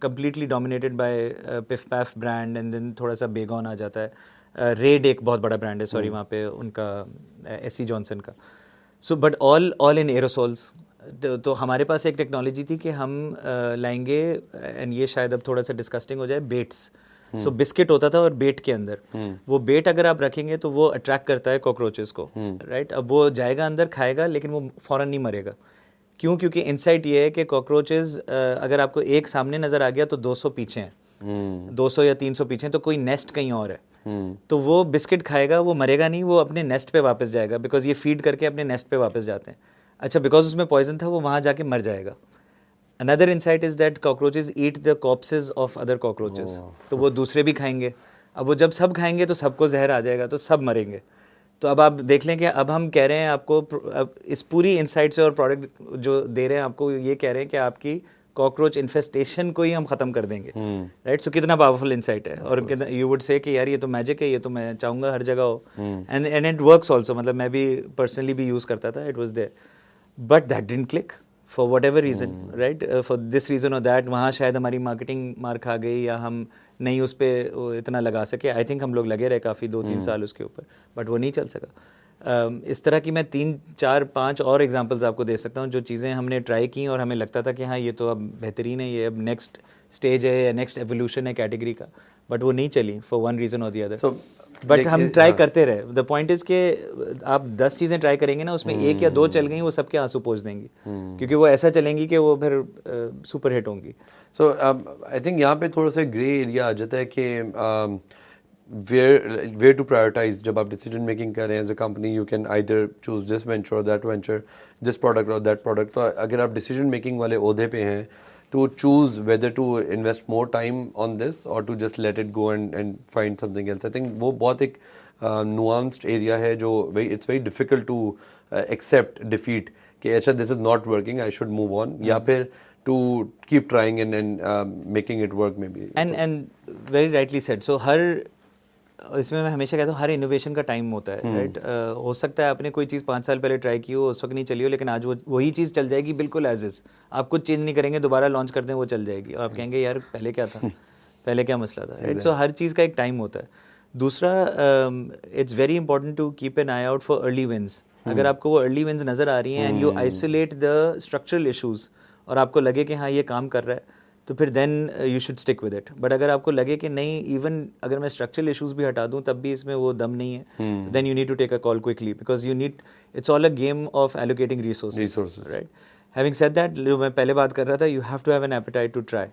completely dominated by Pif Paf brand, and then थोड़ा सा बेगॉन आ जाता है. रेड एक बहुत बड़ा ब्रांड है, सॉरी, वहाँ पे उनका एसी जॉनसन का. So but all in aerosols. तो हमारे पास एक टेक्नोलॉजी थी कि हम लाएंगे, एंड ये शायद अब थोड़ा सा डिस्कस्टिंग हो जाए, बेट्स. सो बिस्किट होता था और बेट के अंदर वो बेट अगर आप रखेंगे तो वो अट्रैक्ट करता है कॉकरोचेस को. राइट. अब वो जाएगा अंदर, खाएगा, लेकिन वो फ़ौरन नहीं मरेगा. क्यों? क्योंकि इंसाइट ये है कि कॉकरोचेस अगर आपको एक सामने नज़र आ गया तो 200 पीछे हैं. 200 या 300 पीछे हैं, तो कोई नेस्ट कहीं और है. तो वो बिस्किट खाएगा, वो मरेगा नहीं, वो अपने नेस्ट पे वापस जाएगा, बिकॉज ये फीड करके अपने नेस्ट पे वापस जाते हैं. अच्छा, बिकॉज उसमें पॉइजन था, वो वहाँ जाके मर जाएगा. Another insight is that cockroaches eat the corpses of other cockroaches. तो वो दूसरे भी खाएंगे. अब वो जब सब खाएंगे तो सबको जहर आ जाएगा, तो सब मरेंगे. तो अब आप देख लें कि अब हम कह रहे हैं आपको, अब इस पूरी इंसाइट से और प्रोडक्ट जो दे रहे हैं आपको, ये कह रहे हैं कि आपकी कॉकरोच इन्फेस्टेशन को ही हम ख़त्म कर देंगे. राइट. सो कितना पावरफुल इंसाइट है. और यू वुड से कि यार ये तो मैजिक है, ये तो मैं चाहूँगा हर जगह हो. And it works also. मतलब मैं भी पर्सनली भी यूज़ करता था, it was there, but that didn't click for whatever reason. Right. For this reason और दैट. वहाँ शायद हमारी मार्केटिंग मार खा गई, या हम नहीं उस पर इतना लगा सके. आई थिंक हम लोग लगे रहे काफ़ी 2-3 साल उसके ऊपर, बट वो नहीं चल सका. इस तरह की मैं 3-4-5 और एग्जांपल्स आपको दे सकता हूँ जो चीज़ें हमने ट्राई की और हमें लगता था कि हाँ ये तो अब बेहतरीन है, ये अब नेक्स्ट स्टेज है या नेक्स्ट एवोल्यूशन है कैटेगरी का, बट वो नहीं चली फॉर वन रीज़न और दी अदर. बट हम ट्राई करते रहे. द पॉइंट इज़ कि आप 10 चीज़ें ट्राई करेंगे ना, उसमें 1 या 2 चल गई, वो सबके आंसू पोंछ देंगी, क्योंकि वो ऐसा चलेंगी कि वो फिर सुपर हिट होंगी. सो आई थिंक यहाँ पे थोड़ा सा ग्रे एरिया आ जाता है कि where to prioritize. जब आप decision making कर रहे हैं as a company, you can either choose this venture or that venture, this product or that product. तो अगर आप decision making वाले ओहदे पे हैं, to choose whether to invest more time on this or to just let it go and find something else. I think वो बहुत एक nuanced area है जो it's very difficult to accept defeat कि अच्छा this is not working, I should move on, या फिर to keep trying and making it work maybe. And very rightly said. So हर इसमें मैं हमेशा कहता हूँ हर इनोवेशन का टाइम होता है. राइट. हो सकता है आपने कोई चीज़ 5 साल पहले ट्राई की हो, उस वक्त नहीं चली हो, लेकिन आज वही चीज़ चल जाएगी बिल्कुल एज इज़. आप कुछ चेंज नहीं करेंगे, दोबारा लॉन्च करते हैं, वो चल जाएगी, और आप कहेंगे यार पहले क्या था, पहले क्या मसला था. राइट. सो हर चीज़ का एक टाइम होता है. दूसरा, it's very important to keep an eye out for early wins. अगर आपको वो अर्ली विंस नज़र आ रही हैं and you isolate the structural issues और आपको लगे कि हाँ ये काम कर रहा है, तो फिर then you should stick with it. But अगर आपको लगे कि नहीं, इवन अगर मैं स्ट्रक्चरल इशूज़ भी हटा दूं तब भी इसमें वो दम नहीं है, then you need to take a call quickly, because you need, it's all a game of allocating resources. Right. Having said that, जो मैं पहले बात कर रहा था, you have to have an appetite to try.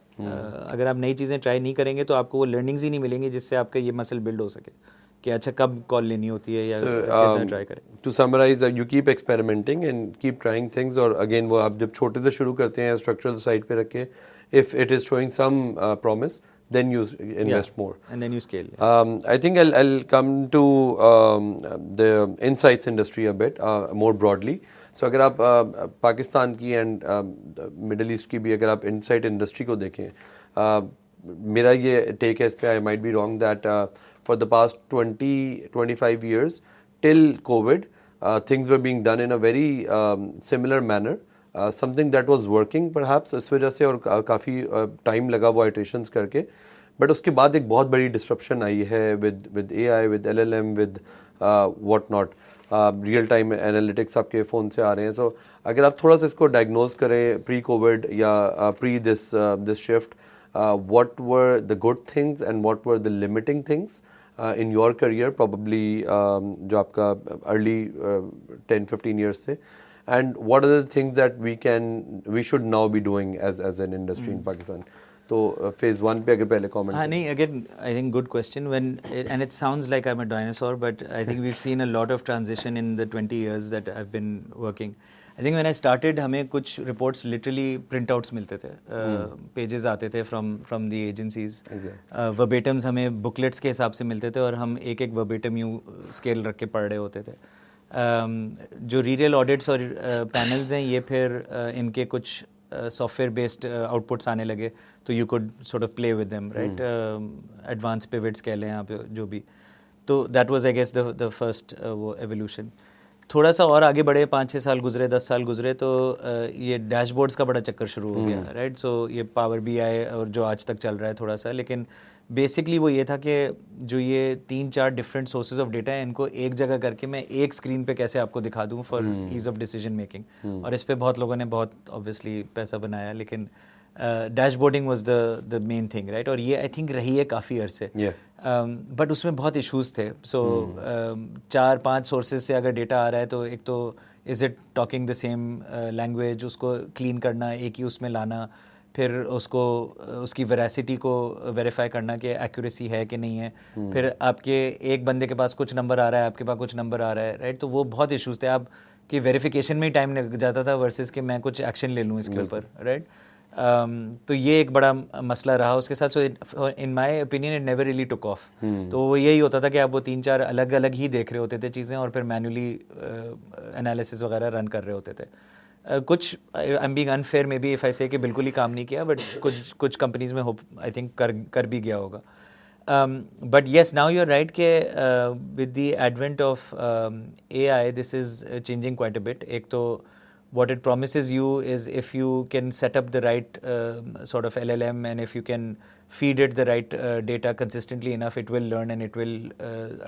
अगर आप नई चीज़ें ट्राई नहीं करेंगे तो आपको वो लर्निंग्स ही नहीं मिलेंगी जिससे आपका ये मसल बिल्ड हो सके कि अच्छा कब कॉल लेनी होती है या कितना ट्राई करें. To summarise, you keep experimenting and keep trying things. और अगेन वो आप जब छोटे से शुरू करते हैं, स्ट्रक्चरल साइड पे रख के, if it is showing some promise, then you invest more. And then you scale. I think I'll come to the insights industry a bit more broadly. So अगर आप पाकिस्तान की and मिडल ईस्ट की भी अगर आप insight industry को देखें, मेरा ये take है इस पे, I might be wrong, that for the past 20-25 years till COVID, things were being done in a very similar manner. Something that was working perhaps इस वजह से, और काफ़ी टाइम लगा वो iterations करके, बट उसके बाद एक बहुत बड़ी डिस्ट्रप्शन आई है with AI, with LLM, with what not, real time analytics आपके फ़ोन से आ रहे हैं. सो अगर आप थोड़ा सा इसको डायग्नोज करें प्री कोविड या pre this shift, what were the good things and what were the limiting things in your career, probably जो आपका early 10-15 years थे, and what are the things that we should now be doing as an industry in Pakistan? तो phase 1 पे अगर पहले comment हाँ नहीं, again I think good question. And it sounds like I'm a dinosaur, but I think we've seen a lot of transition in the 20 years that I've been working. I think when I started, हमें कुछ reports literally printouts मिलते थे, pages आते थे from the agencies. Verbatims हमें booklets के हिसाब से मिलते थे और हम एक एक verbatim यूँ scale रख के पढ़ रहे होते थे. जो real audits और panels हैं, ये फिर इनके कुछ सॉफ्टवेयर बेस्ड आउटपुट्स आने लगे, तो you could sort of play with them, right. Advance pivots कह लें यहाँ पे जो भी. तो that was I guess the first वो एवोल्यूशन. थोड़ा सा और आगे बढ़े, 5-6 साल गुजरे, 10 साल गुजरे, तो ये डैशबोर्ड्स का बड़ा चक्कर शुरू हो गया, राइट. सो ये पावर BI और जो आज तक चल रहा है थोड़ा सा, लेकिन बेसिकली वो ये था कि जो ये 3-4 डिफरेंट सोर्सेज ऑफ डेटा है, इनको एक जगह करके मैं एक स्क्रीन पे कैसे आपको दिखा दूं for ease of decision making. और इस पे बहुत लोगों ने बहुत ऑब्वियसली पैसा बनाया, लेकिन dashboarding was the main thing, right. और ये आई थिंक रही है काफ़ी अरसे, बट उसमें बहुत इश्यूज थे. सो 4-5 सोर्सेज से अगर डेटा आ रहा है, तो एक तो is it talking the same language, उसको क्लीन करना, एक ही उसमें लाना, फिर उसको उसकी वेरासिटी को वेरीफाई करना कि एक्यूरेसी है कि नहीं है. फिर आपके एक बंदे के पास कुछ नंबर आ रहा है, आपके पास कुछ नंबर आ रहा है, राइट. तो वो बहुत इश्यूज थे. आप कि वेरिफिकेशन में ही टाइम लग जाता था वर्सेस कि मैं कुछ एक्शन ले लूँ इसके ऊपर, राइट. तो ये एक बड़ा मसला रहा उसके साथ. So in my opinion it never really took off. तो वो यही होता था कि आप वो 3-4 अलग अलग ही देख रहे होते थे चीज़ें, और फिर मैन्युअली एनालिसिस वगैरह रन कर रहे होते थे. कुछ I am being unfair may be if I से कि बिल्कुल ही काम नहीं किया, बट कुछ कंपनीज में होप आई थिंक कर भी गया होगा. But yes, now you're right कि with the advent of AI, this is changing quite a bit. एक तो what it promises you is if you can set up the right sort of LLM, and if you can feed it the right data consistently enough, it will learn and it will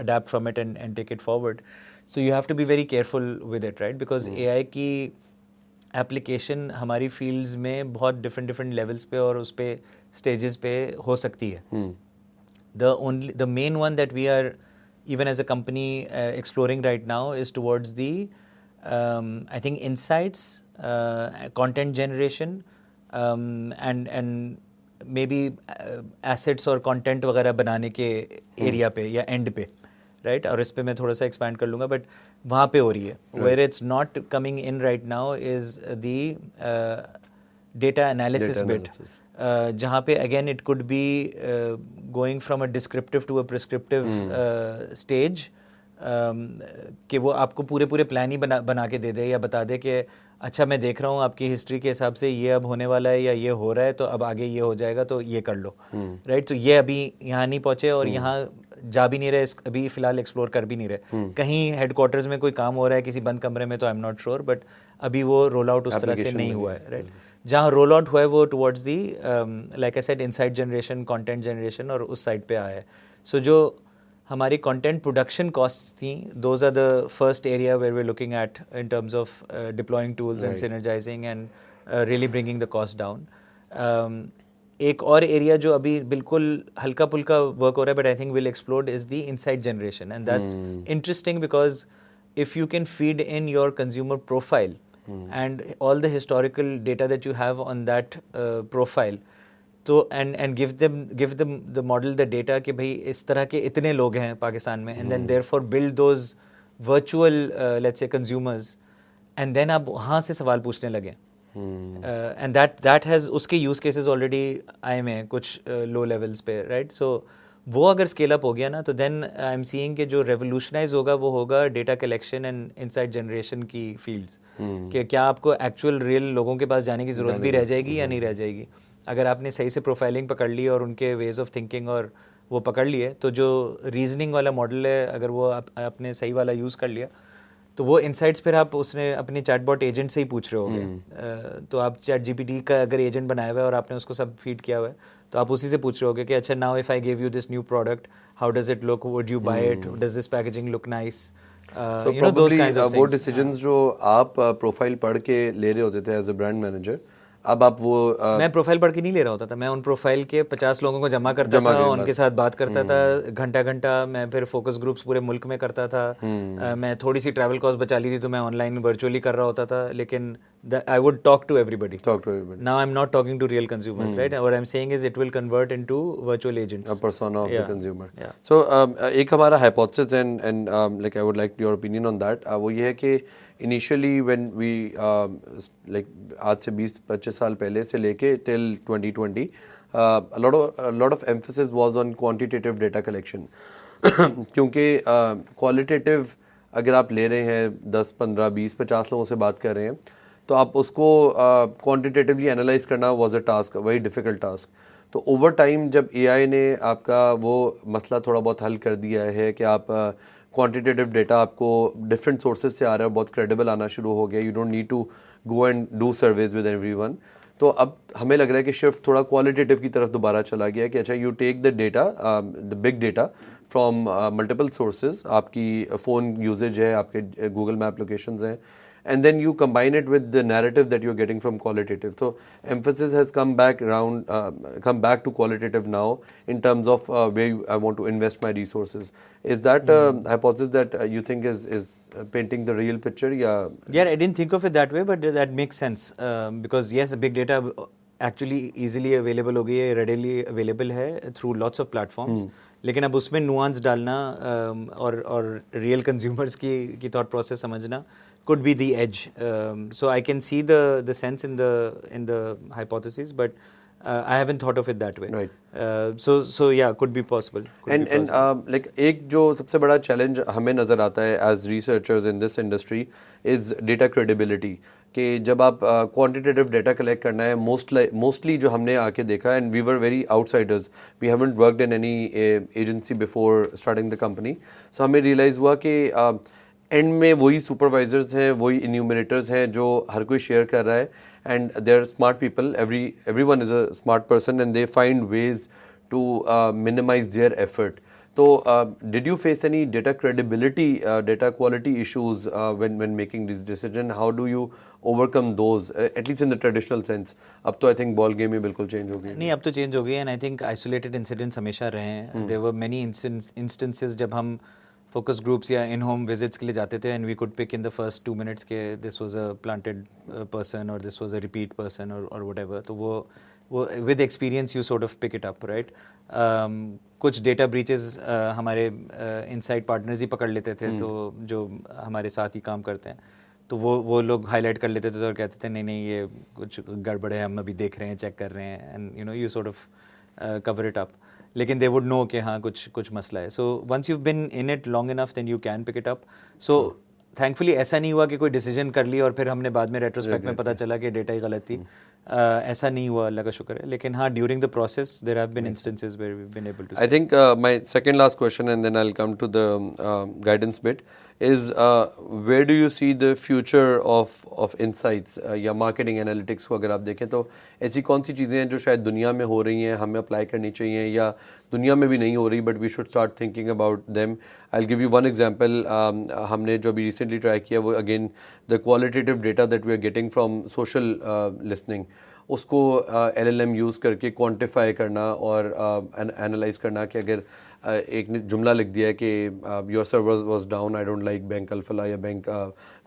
adapt from it and take it forward. So you have to be very careful with it, right? Because AI की application हमारी fields में बहुत different levels पे और उस पे stages पे हो सकती है. The main one that we are even as a company exploring right now is towards the I think insights, content generation, and maybe assets और content वगैरह बनाने के एरिया पे या एंड पे, राइट. और इस पे मैं थोड़ा सा एक्सपैंड कर लूँगा, बट वहाँ पे हो रही है. Where it's not coming in right now is the data analysis bit, जहाँ पे again it could be going from a descriptive to a prescriptive stage, कि वो आपको पूरे प्लान ही बना के दे दे, या बता दे कि अच्छा मैं देख रहा हूँ आपकी हिस्ट्री के हिसाब से ये अब होने वाला है या ये हो रहा है, तो अब आगे ये हो जाएगा, तो ये कर लो, राइट. तो ये अभी यहाँ नहीं पहुँचे और यहाँ जा भी नहीं रहे, अभी फ़िलहाल एक्सप्लोर कर भी नहीं रहे. कहीं हेडक्वार्टर्स में कोई काम हो रहा है किसी बंद कमरे में, तो आई एम नॉट श्योर, बट अभी वो रोल आउट उस तरह से नहीं हुआ है, राइट. जहाँ रोल आउट हुआ है वो towards the like I said insight generation, content generation, और उस साइड पे आया है. सो जो हमारी कंटेंट प्रोडक्शन कॉस्ट्स थी, those are the first area where we are looking at in terms of deploying tools and synergizing and really bringing the cost down. एक और एरिया जो अभी बिल्कुल हल्का फुल्का वर्क हो रहा है, but I think will explore, is the insight generation. And that's interesting because if you can feed in your consumer profile and all the historical data that you have on that profile, तो and give them the model the data कि भाई इस तरह के इतने लोग हैं पाकिस्तान में, and then therefore build those virtual let's say consumers, and then आप वहाँ से सवाल पूछने लगे. And that has उसके use cases already आए में कुछ low levels पे, right. So वो अगर स्केल अप हो गया ना, तो देन आई एम सीइंग कि जो रेवोल्यूशनाइज होगा वो होगा data collection and insight generation की फील्ड्स. कि क्या आपको एक्चुअल रियल लोगों के पास जाने की ज़रूरत भी रह जाएगी या नहीं रह जाएगी. अगर आपने सही से प्रोफाइलिंग पकड़ ली और उनके वेज ऑफ थिंकिंग और वो पकड़ लिए, तो जो रीजनिंग वाला मॉडल है अगर वो आपने सही वाला यूज़ कर लिया, तो वो इनसाइट्स फिर आप उसने अपने चैटबॉट एजेंट से ही पूछ रहे होगे. तो आप ChatGPT का अगर एजेंट बनाया हुआ है और आपने उसको सब फीड किया हुआ है, तो आप उसी से पूछ रहे होगे कि अच्छा now if I give you this new product, how does it look, would you buy it, does this packaging look nice. So probably वो decisions जो आप प्रोफाइल पढ़ के ले रहे होते थे एज अ ब्रांड मैनेजर, अब आप वो मैं प्रोफाइल पढ़ के नहीं ले रहा होता था, मैं उन प्रोफाइल के 50 लोगों को जमा करता था, उनके साथ बात करता था घंटा घंटा। मैं फिर फोकस ग्रुप्स पूरे मुल्क में करता था। मैं थोड़ी सी ट्रैवल कॉस्ट बचा ली थी तो मैं ऑनलाइन वर्चुअली कर रहा होता था, लेकिन I would talk to everybody. Now I am not talking to real consumers, right? और I am saying is it will convert into virtual agents, persona of the consumer. So एक हमारा hypothesis and like I would like your opinion on that. वो ये है कि initially when we like आज से 20-25 साल पहले से लेके till 2020 a lot of emphasis was on quantitative data collection. क्योंकि qualitative अगर आप ले रहे हैं 10, 15, 20, 50 लोगों से बात कर रहे हैं तो आप उसको क्वान्टिटेटिवली एनालाइज करना was a task, very difficult task. तो ओवर टाइम जब एआई ने आपका वो मसला थोड़ा बहुत हल कर दिया है कि आप क्वांटिटेटिव डेटा आपको डिफरेंट सोर्सेज से आ रहा है, बहुत क्रेडिबल आना शुरू हो गया, you don't need to go and do surveys with everyone. तो अब हमें लग रहा है कि शिफ्ट थोड़ा क्वालिटेटिव की तरफ दोबारा चला गया है कि अच्छा you take the data, the big data from multiple sources, आपकी फ़ोन यूजेज है, आपके गूगल मैप लोकेशंस हैं, and then you combine it with the narrative that you're getting from qualitative. So emphasis has come back to qualitative now in terms of where I want to invest my resources. Is that a hypothesis that you think is painting the real picture? Yeah, I didn't think of it that way, but that makes sense because yes, big data actually easily available हो गई है, readily available है through lots of platforms. लेकिन अब उसमें nuance डालना और real consumers की thought process समझना could be the edge. So I can see the sense in the hypothesis, but I haven't thought of it that way. Right. So yeah, could be possible. And like एक जो सबसे बड़ा challenge हमें नज़र आता है as researchers in this industry is data credibility. कि जब आप क्वांटिटेटिव डेटा कलेक्ट करना है, मोस्टली जो हमने आके देखा, and we were very outsiders, we haven't worked in any agency before starting the company, so हमें रियलाइज़ हुआ कि एंड में वही सुपरवाइजर्स हैं, वही इन्यूमरेटर्स हैं जो हर कोई शेयर कर रहा है, and they are smart people, everyone is a smart person and they find ways to minimize their effort. So did you face any data credibility, data quality issues when making this decision? How do you overcome those, at least in the traditional sense? अब तो I think ball game ही बिल्कुल change हो गई। नहीं, अब तो change हो गई है, and I think isolated incidents हमेशा रहे हैं। There were many instances जब हम focus groups या in-home visits के लिए जाते थे, and we could pick in the first 2 minutes के this was a planted person or this was a repeat person or whatever. तो वो with experience you sort of pick it up, right? कुछ data breaches हमारे inside partners ही पकड़ लेते थे, तो जो हमारे साथ ही काम करते हैं, तो वो लोग हाईलाइट कर लेते थे और कहते थे नहीं ये कुछ गड़बड़ है, हम अभी देख रहे हैं, चेक कर रहे हैं, and you know you sort of cover it up. लेकिन दे वुड नो कि हाँ कुछ मसला है। So once you been in it long enough then you can pick it up. So thankfully ऐसा नहीं हुआ कि कोई डिसीजन कर लिया और फिर हमने बाद में रेट्रोस्पेक्ट में पता चला कि डेटा ही गलत थी। ऐसा नहीं हुआ, अल्लाह का शुक्र है। लेकिन हाँ, during the process there have been instances where we have been able to. I think my second last question and then I will come to the guidance bit is where do you see the future of insights या marketing analytics को अगर आप देखें तो ऐसी कौन सी चीज़ें हैं जो शायद दुनिया में हो रही हैं, हमें अप्लाई करनी चाहिए, या दुनिया में भी नहीं हो रही but we should start thinking about them? I will give you one example. हमने जो अभी रिसेंटली ट्राई किया वो again the qualitative data that we are getting from social listening, उसको LLM यूज़ करके क्वान्टिफाई करना और एनालाइज करना कि अगर एक ने जुमला लिख दिया है कि your server was down, I don't like bank Alfalah या बैंक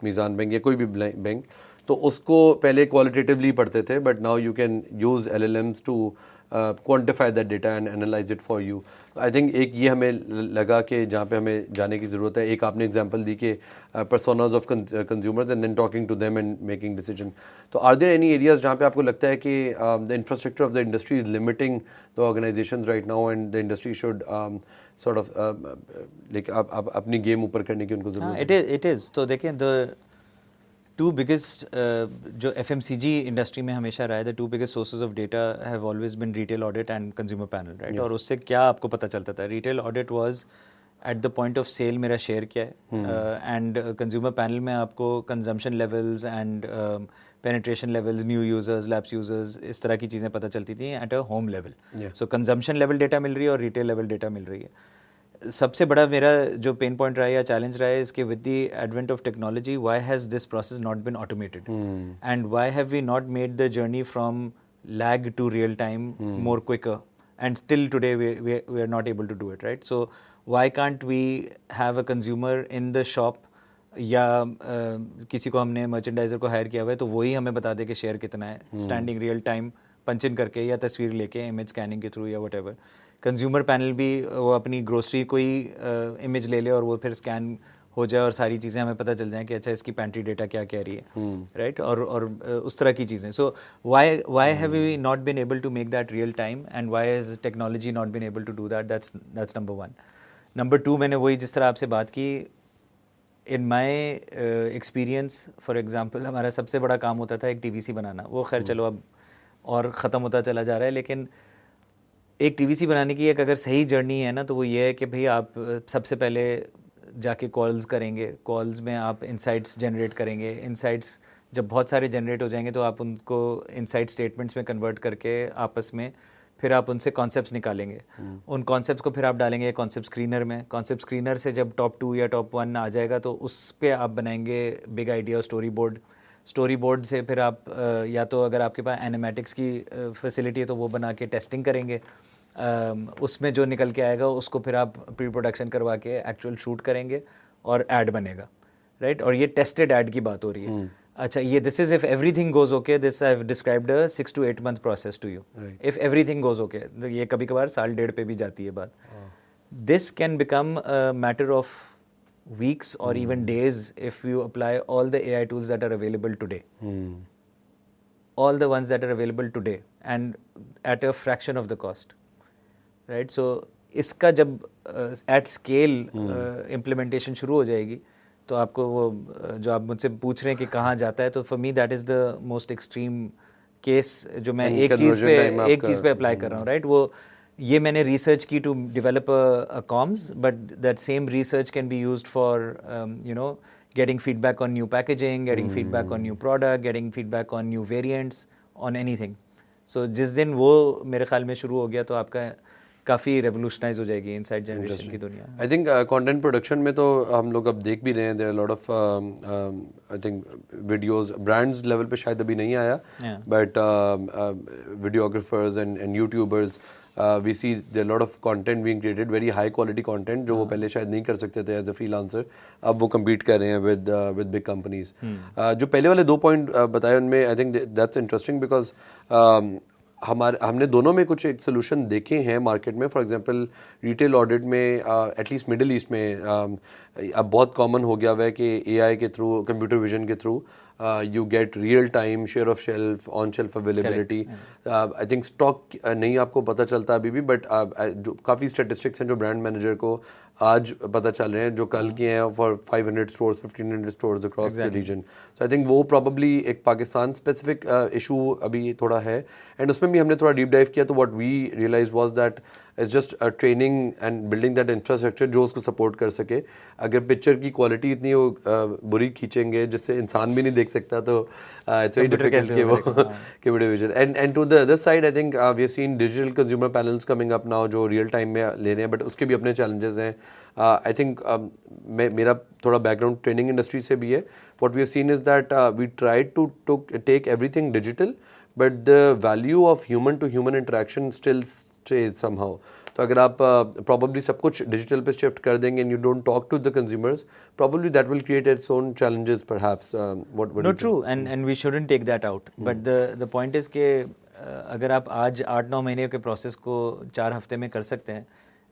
मीज़ान बैंक या कोई भी बैंक, तो उसको पहले क्वालिटेटिवली पढ़ते थे, but now you can use LLMs to quantify that data and analyse it for you. I think एक ये हमें लगा कि जहाँ पे हमें जाने की ज़रूरत है। एक आपने एग्जांपल दी कि personas of consumers and then talking to them and making decision. तो आर देयर एनी एरियाज जहाँ पे आपको लगता है कि the infrastructure of the industry is limiting the organisations right now and the industry should sort of like आप अपनी game ऊपर करने की उनको ज़रूरत है? It is. तो देखें, द टू बिगेस्ट जो FMCG इंडस्ट्री में हमेशा रहा है, the two biggest sources of data have always been retail audit and consumer panel, right? और उससे क्या आपको पता चलता था? Retail audit was at the point of sale मेरा शेयर क्या है, एंड कंज्यूमर पैनल में आपको consumption levels and penetration levels, new users, lapse users, इस तरह की चीज़ें पता चलती थी at a home level. So consumption level data मिल रही है और रिटेल लेवल डेटा मिल रही है। सबसे बड़ा मेरा जो पेन पॉइंट रहा है या चैलेंज रहा है इसके with the advent of technology why has this process not been automated and why have we not made the journey from lag to real time more quicker and still today we are not able to do it, right? So why can't we have a consumer in the shop या किसी को हमने merchandiser को higher किया हुआ है तो वही हमें बता दे कि शेयर कितना है स्टैंडिंग रियल टाइम पंच इन करके या तस्वीर लेके इमेज स्कैनिंग के थ्रू या व्हाटएवर। कंज्यूमर पैनल भी वो अपनी ग्रोसरी को ही इमेज ले ले और वो फिर स्कैन हो जाए और सारी चीज़ें हमें पता चल जाएं कि अच्छा इसकी पैंट्री डेटा क्या कह रही है, राइट? और उस तरह की चीज़ें। So why have we not been able to make that real time and why has technology not been able to do that? That's number one. Number two, मैंने वही जिस तरह आपसे बात की, in my experience for example हमारा सबसे बड़ा काम होता था एक TVC बनाना। वो खैर चलो अब और ख़त्म होता चला जा रहा है, लेकिन एक TVC बनाने की एक अगर सही जर्नी है ना तो वो ये है कि भाई आप सबसे पहले जाके कॉल्स करेंगे, कॉल्स में आप इंसाइट्स जनरेट करेंगे, इंसाइट्स जब बहुत सारे जनरेट हो जाएंगे तो आप उनको इंसाइट स्टेटमेंट्स में कन्वर्ट करके आपस में फिर आप उनसे कॉन्सेप्ट्स निकालेंगे। उन कॉन्सेप्ट्स को फिर आप डालेंगे कॉन्सेप्ट स्क्रीनर में। कॉन्सेप्ट स्क्रीनर से जब टॉप 2 या टॉप 1 आ जाएगा तो उस पर आप बनाएंगे big idea story board. Story board से फिर आप या तो अगर आपके पास एनिमेटिक्स की फैसिलिटी है तो वो बना के टेस्टिंग करेंगे। उसमें जो निकल के आएगा उसको फिर आप प्री प्रोडक्शन करवा के एक्चुअल शूट करेंगे और ऐड बनेगा, राइट? और ये टेस्टेड ऐड की बात हो रही है। अच्छा, ये this is if everything goes okay, this I have described a 6 to 8 month process to you. If everything goes okay, ये कभी कभार साल डेढ़ पे भी जाती है बात। This can become a matter of weeks or even days if you apply all the AI tools that are available today. All the ones that are available today and at a fraction of the cost. Right? So इसका जब at scale implementation शुरू हो जाएगी तो आपको वो जो आप मुझसे पूछ रहे हैं कि कहाँ जाता है, तो for me that is the most extreme case जो मैं एक चीज़ पे अप्लाई कर रहा हूँ, राइट? वो ये मैंने रिसर्च की to develop a comms, but that same research can be used for you know getting feedback on new packaging, getting feedback on new product, getting feedback on new variants, on anything. So जिस दिन वो मेरे ख्याल में शुरू हो गया तो आपका काफ़ी रेवोल्यूशनाइज हो जाएगी इनसाइट जनरेशन की दुनिया। आई थिंक कंटेंट प्रोडक्शन में तो हम लोग अब देख भी रहे हैं, there are lot of I think videos brands level पे शायद अभी नहीं आया, बट videographers and YouTubers we see there are a lot of content being created, very high quality content जो वो पहले शायद नहीं कर सकते थे एज अ फ्रीलांसर, अब वो compete कर रहे हैं with big companies। जो पहले वाले 2 पॉइंट बताए उनमें I think that's interesting because हमने दोनों में कुछ एक सोल्यूशन देखे हैं मार्केट में। फॉर एग्जांपल रिटेल ऑडिट में एटलीस्ट मिडिल ईस्ट में अब बहुत कॉमन हो गया हुआ है कि AI के थ्रू, कंप्यूटर विजन के through you get real time share of shelf, on shelf availability। I think stock नहीं आपको पता चलता अभी भी, बट जो काफ़ी स्टेटिस्टिक्स हैं जो ब्रांड मैनेजर को आज पता चल रहे हैं जो कल के हैं for 500 stores, 1500 stores across the region. So I think वो प्रॉबली एक पाकिस्तान स्पेसिफिक इशू अभी थोड़ा है, एंड उसमें भी हमने थोड़ा डीप डाइव किया तो what we realise was that it's just training and building that infrastructure जो उसको सपोर्ट कर सके। अगर पिक्चर की क्वालिटी इतनी वो बुरी खींचेंगे जिससे इंसान भी नहीं देख सकता तो इट्स वेरी डिफिकल्ट कि वो computer vision. And to the other side I think we have seen digital consumer panels coming up now जो रियल टाइम में ले रहे हैं, बट उसके भी अपने चैलेंजेस हैं। आई थिंक मेरा थोड़ा बैकग्राउंड ट्रेनिंग इंडस्ट्री से भी है। What we have seen is that we try to take everything digital, but the value of human to human interaction still stays somehow. तो अगर आप प्रॉबली सब कुछ डिजिटल पे शिफ्ट कर देंगे and you don't talk to the consumers, probably that will create its own challenges perhaps. No true, and we shouldn't take that out, but the point is के अगर आप आज 8-9 महीने के प्रोसेस को 4 हफ्ते में कर सकते हैं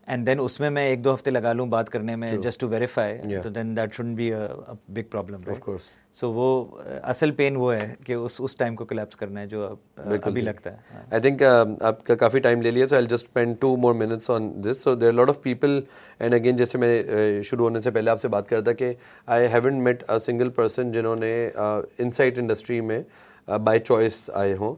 एंड देन उसमें मैं 1-2 हफ्ते लगा लूँ बात करने में जस्ट टू वेरीफाई, तो then that shouldn't be a big problem, of course. So वो असल पेन वो है कि उस टाइम को कोलैप्स करना है जो अभी लगता है। आई थिंक आपका काफ़ी टाइम ले लिया, so I just spend 2 more minutes on this। So there are lot of people, and again जैसे मैं शुरू होने से पहले आपसे बात कर रहा था कि I haven't met a single person जिन्होंने इनसाइट इंडस्ट्री में बाय चॉइस आए हों।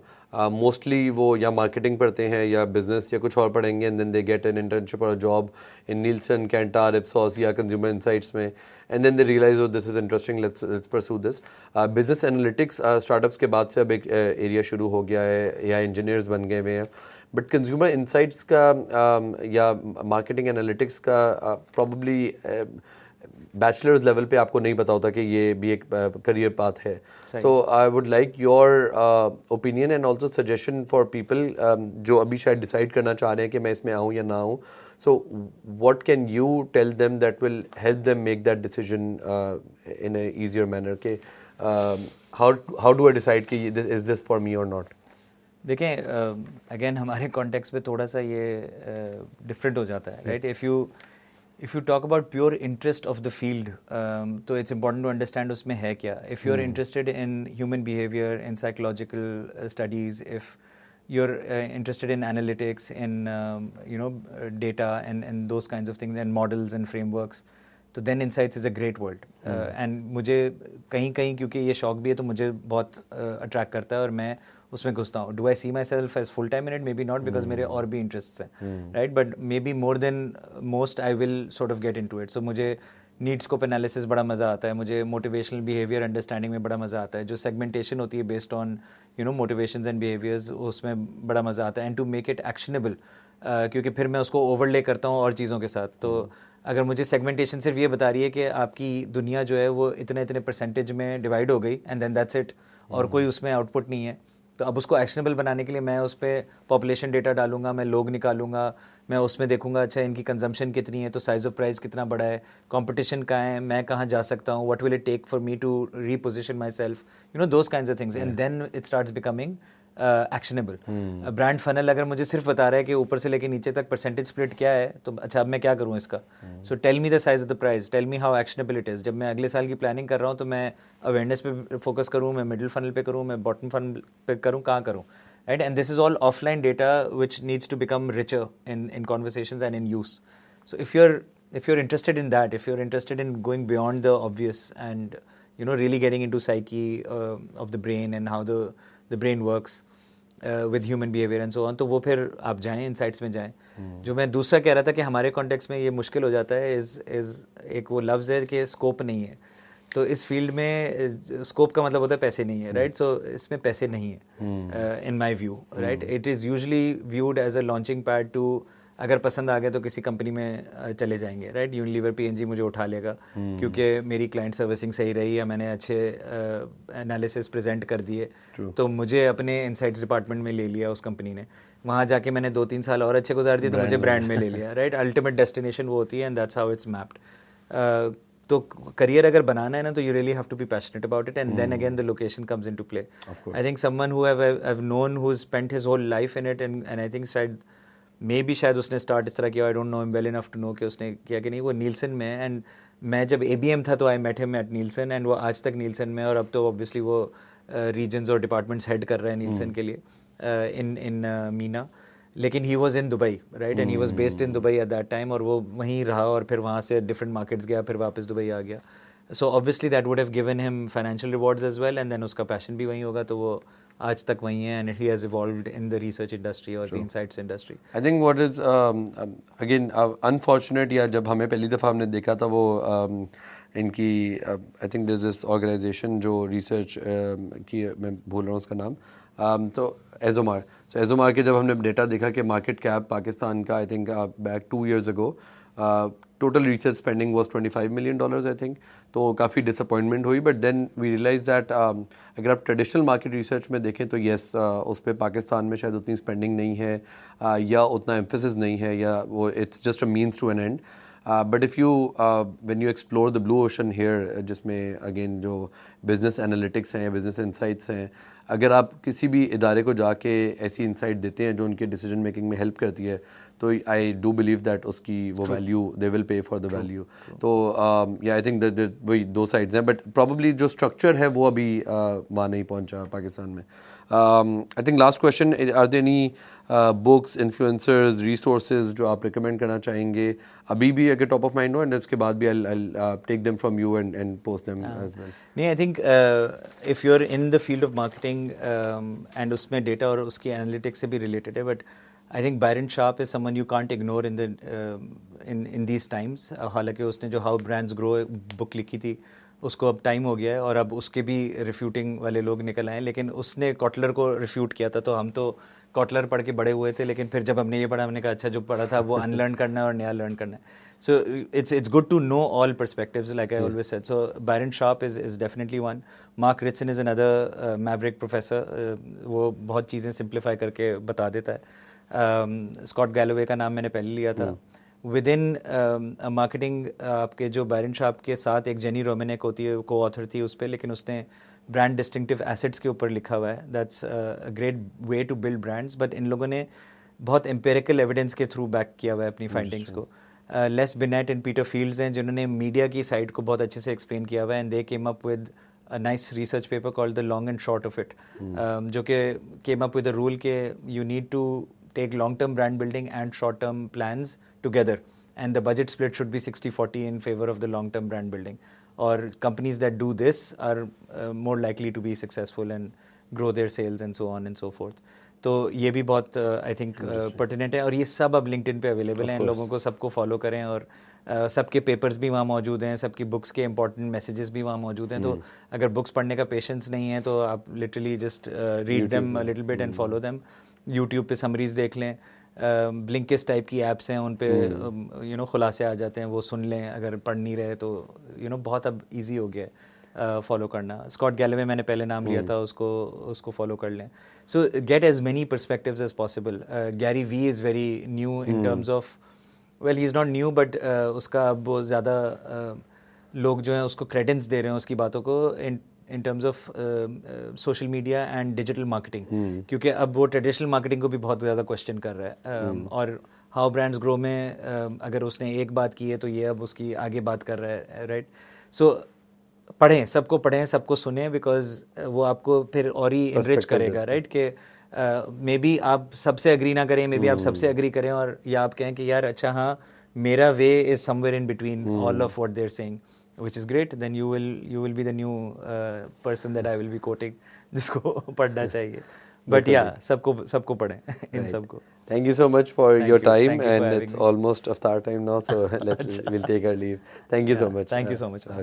मोस्टली वो या मार्केटिंग पढ़ते हैं या बिजनेस या कुछ और पढ़ेंगे, and then they get an internship और job in Nielsen, Kantar, Ipsos या कंज्यूमर इनसाइट्स में, and then they realise oh this is interesting, let's pursue this. Business analytics startups के बाद से अब एक एरिया शुरू हो गया है, AI इंजीनियर्स बन गए हुए हैं, बट कंज्यूमर इंसाइट्स का या मार्केटिंग एनालिटिक्स का प्रॉब्ली बैचलर्स लेवल पे आपको नहीं पता होता कि ये भी एक करियर पाथ है. So I would like your opinion and also suggestion for people जो अभी शायद डिसाइड करना चाह रहे हैं कि मैं इसमें आऊँ या ना आऊँ. So what can you tell them that will help them make that decision in a easier manner? Okay, how do I decide कि is this for me or not? देखें अगेन हमारे कॉन्टेक्स्ट पे थोड़ा सा ये डिफरेंट हो जाता है, right. If you talk about pure interest of the field, तो इट्स इंपॉर्टेंट टू अंडरस्टैंड उसमें है क्या. If you are interested in human behaviour, in psychological studies, if you're interested in analytics, in data and those kinds of things, and models and frameworks, तो then insights is a great word. And मुझे कहीं क्योंकि ये शौक भी है तो मुझे बहुत अट्रैक्ट करता है और मैं उसमें घुसता हूँ. Do I see myself as full time in it? Maybe not, because मेरे और भी interests हैं, right? But maybe more than most I will sort of get into it. So मुझे नीड स्कोप एनालिसिस बड़ा मज़ा आता है, मुझे मोटिवेशनल बिहेवियर अंडरस्टैंडिंग में बड़ा मज़ा आता है, जो सेगमेंटेशन होती है based on motivations and behaviours, उसमें बड़ा मज़ा आता है. And to make it actionable, क्योंकि फिर मैं उसको ओवरले करता हूँ और चीज़ों के साथ. तो अगर मुझे सेगमेंटेशन सिर्फ ये बता रही है कि आपकी दुनिया जो है वो इतने इतने परसेंटेज में डिवाइड हो गई एंड देन दैट्स इट, और कोई उसमें आउटपुट नहीं है, तो अब उसको एक्शनेबल बनाने के लिए मैं उस पर पॉपुलेशन डेटा डालूंगा, मैं लोग निकालूंगा, मैं उसमें देखूंगा अच्छा इनकी कंजम्पशन कितनी है, तो साइज़ ऑफ प्राइस कितना बड़ा है, कंपटीशन कहाँ है, मैं कहाँ जा सकता हूँ, what will it take for me to reposition myself, those kinds of things, and then it starts becoming actionable. Brand funnel अगर मुझे सिर्फ बता रहा है कि ऊपर से लेके नीचे तक परसेंटेज स्प्लिट क्या है, तो अच्छा अब मैं क्या करूँ इसका. So tell me the size of the price, tell me how actionable it is. जब मैं अगले साल की प्लानिंग कर रहा हूँ तो मैं अवेयरनेस पे फोकस करूँ, मैं मिडिल फनल पे करूँ, मैं बॉटम फनल पे करूँ, कहाँ करूँ, right? And this is all offline data which needs to become richer in conversations and in use. So if you're interested in that, if you're interested in going beyond the obvious and really getting into psyche of the brain and how the brain works with human behavior and so on, तो वो फिर आप जाएं, insights में जाएं. जो मैं दूसरा कह रहा था कि हमारे कॉन्टेक्स्ट में ये मुश्किल हो जाता है is एक वो लफ्ज़ है कि स्कोप नहीं है. तो इस फील्ड में स्कोप का मतलब होता है पैसे नहीं है, राइट. सो इसमें पैसे नहीं है in my view, right. It is usually viewed as a launching pad to, अगर पसंद आ गया तो किसी कंपनी में चले जाएंगे, राइट. यूनिलीवर पीएनजी मुझे उठा लेगा क्योंकि मेरी क्लाइंट सर्विसिंग सही रही है, मैंने अच्छे एनालिसिस प्रेजेंट कर दिए, तो मुझे अपने इनसाइट्स डिपार्टमेंट में ले लिया उस कंपनी ने. वहाँ जाके मैंने 2-3 साल और अच्छे गुजार दिए तो मुझे ब्रांड में ले लिया, राइट. अल्टीमेट डेस्टिनेशन वो होती है and that's how it's mapped. तो करियर अगर बनाना है ना, तो you really have to be passionate about it, and then again the location comes into play. I think someone who have known who spent his whole life in it, and I think शायद उसने start इस तरह किया, I don't know him well enough to know कि उसने किया कि नहीं. वो नीलसन में है, एंड मैं जब ABM था तो I met him at Nielsen, and वो आज तक नीलसन में, और अब तो ऑब्वियसली वो रीजन्स और डिपार्टमेंट्स हेड कर रहे हैं नीलसन के लिए इन मीना. लेकिन he was in Dubai, right, and he was based in Dubai eight that time, और वो वहीं रहा और फिर वहाँ से डिफरेंट मार्केट्स गया, फिर वापस दुबई आ गया. So obviously that would have given him financial rewards as well, and then उसका पैशन भी वहीं होगा, तो वो आज तक वहीं है, and he has evolved in the research industry और the insights industry. I think what is again unfortunate, या जब हमें पहली दफ़ा हमने देखा था वो इनकी I think this this organisation जो रिसर्च की, मैं भूल रहा हूँ उसका नाम, तो एजोमार के जब हमने डेटा देखा कि मार्केट कैप पाकिस्तान का I think back 2 years ago total research spending was $25 million I think, तो काफ़ी डिसअपॉइंटमेंट हुई. But then we realise that अगर आप ट्रेडिशनल मार्केट रिसर्च में देखें तो येस उस पर पाकिस्तान में शायद उतनी स्पेंडिंग नहीं है, या उतना एम्फेसिस नहीं है, या वो it's just a means to an end. But if you when you explore the blue ocean here, जिसमें अगेन जो बिजनेस एनालिटिक्स हैं, बिजनेस इंसाइट्स हैं, अगर आप किसी भी इदारे को जाके ऐसी इंसाइट देते हैं जो उनके डिसीजन मेकिंग में हेल्प करती है, तो आई डू बिलीव दैट उसकी वो value, they will pay for the value. तो या आई थिंक वही दो साइड्स हैं, बट प्रॉब्ली जो स्ट्रक्चर है वो अभी वहाँ नहीं पहुँचा पाकिस्तान में. I think last question, are there any books, influencers, resources जो आप रिकमेंड करना चाहेंगे अभी भी अगर टॉप ऑफ माइंड हो, एंड इसके बाद भी I take them from you and post them as well. नहीं, I think if you are in the field of marketing and उसमें डेटा और उसकी एनालिटिक्स से भी रिलेटेड है, but I think Byron Sharp is someone you can't ignore in these times. हालांकि उसने जो हाउ ब्रांड्स ग्रो बुक लिखी थी, उसको अब टाइम हो गया है और अब उसके भी रिफ्यूटिंग वाले लोग निकल आए, लेकिन उसने कॉटलर को रिफ्यूट किया था, तो हम तो कॉटलर पढ़ के बड़े हुए थे, लेकिन फिर जब हमने ये पढ़ा हमने कहा अच्छा जो पढ़ा था वो अनलर्न करना है और नया लर्न करना है. So it's good to know all perspectives like I always said. So Byron Sharp is definitely one. Mark Ritson is another maverick professor. वो बहुत चीज़ें सिंप्लीफाई करके बता देता है. स्कॉट गैलोवे का नाम मैंने पहले लिया था. विद इन मार्केटिंग आपके जो बायरन शार्प के साथ एक जेनी रोमेनिक होती है, को ऑथर थी उस पर, लेकिन उसने ब्रांड डिस्टिंक्टिव एसेट्स के ऊपर लिखा हुआ है. That's a great way to build brands. But इन लोगों ने बहुत एम्पेरिकल एविडेंस के थ्रू बैक किया हुआ है अपनी फाइंडिंग्स को. Les Binet and Peter Fields हैं जिन्होंने मीडिया की साइड को बहुत अच्छे से एक्सप्लेन किया हुआ है, and they came up with a nice research paper called the long and short of it, जो कि came up with a rule के you need to take long term brand building and short term plans together, and the budget split should be 60-40 in favor of the long term brand building, or companies that do this are more likely to be successful and grow their sales and so on and so forth. तो ये भी बहुत I think pertinent है, और ये सब अब LinkedIn पे अवेलेबल हैं. इन लोगों को सबको फॉलो करें, और सबके पेपर्स भी वहाँ मौजूद हैं, सबकी बुक्स के इंपॉर्टेंट मैसेजेस भी वहाँ मौजूद हैं. तो अगर बुक्स पढ़ने का पेशेंस नहीं है तो आप literally just read them a little bit and follow them. YouTube पे समरीज देख लें. ब्लिंकिस्ट टाइप की ऐप्स हैं, उन पे खुलासे आ जाते हैं, वो सुन लें. अगर पढ़ नहीं रहे तो बहुत अब ईजी हो गया है फॉलो करना. स्कॉट गैलोवे मैंने पहले नाम लिया था, उसको फॉलो कर लें. So get as many perspectives as possible. Gary Vee is very new in terms of, well he is not new, but उसका अब वो ज़्यादा लोग जो हैं उसको क्रेडेंस दे रहे हैं उसकी बातों को इन terms of social media and digital marketing, क्योंकि अब वो ट्रेडिशनल मार्केटिंग को भी बहुत ज़्यादा क्वेश्चन कर रहा है. और हाउ ब्रांड्स ग्रो में अगर उसने एक बात की है तो ये अब उसकी आगे बात कर रहा है, राइट. सो पढ़ें, सबको पढ़ें, सबको सुने, बिकॉज वो आपको फिर और ही इनरिच करेगा, राइट. कि मे बी आप सबसे एग्री ना करें, मे बी आप सबसे एग्री करें, और या आप कहें कि यार अच्छा हाँ मेरा way is somewhere in between all of what they are saying, which is great. Then you will be the new person that I will be quoting, जिसको पढ़ना चाहिए. But yeah, सबको पढ़ें इन सबको. Thank you so much for your time, Thank you for and having it's me. almost after time now, so we'll take our leave. Thank you so much. Thank you so much. Okay.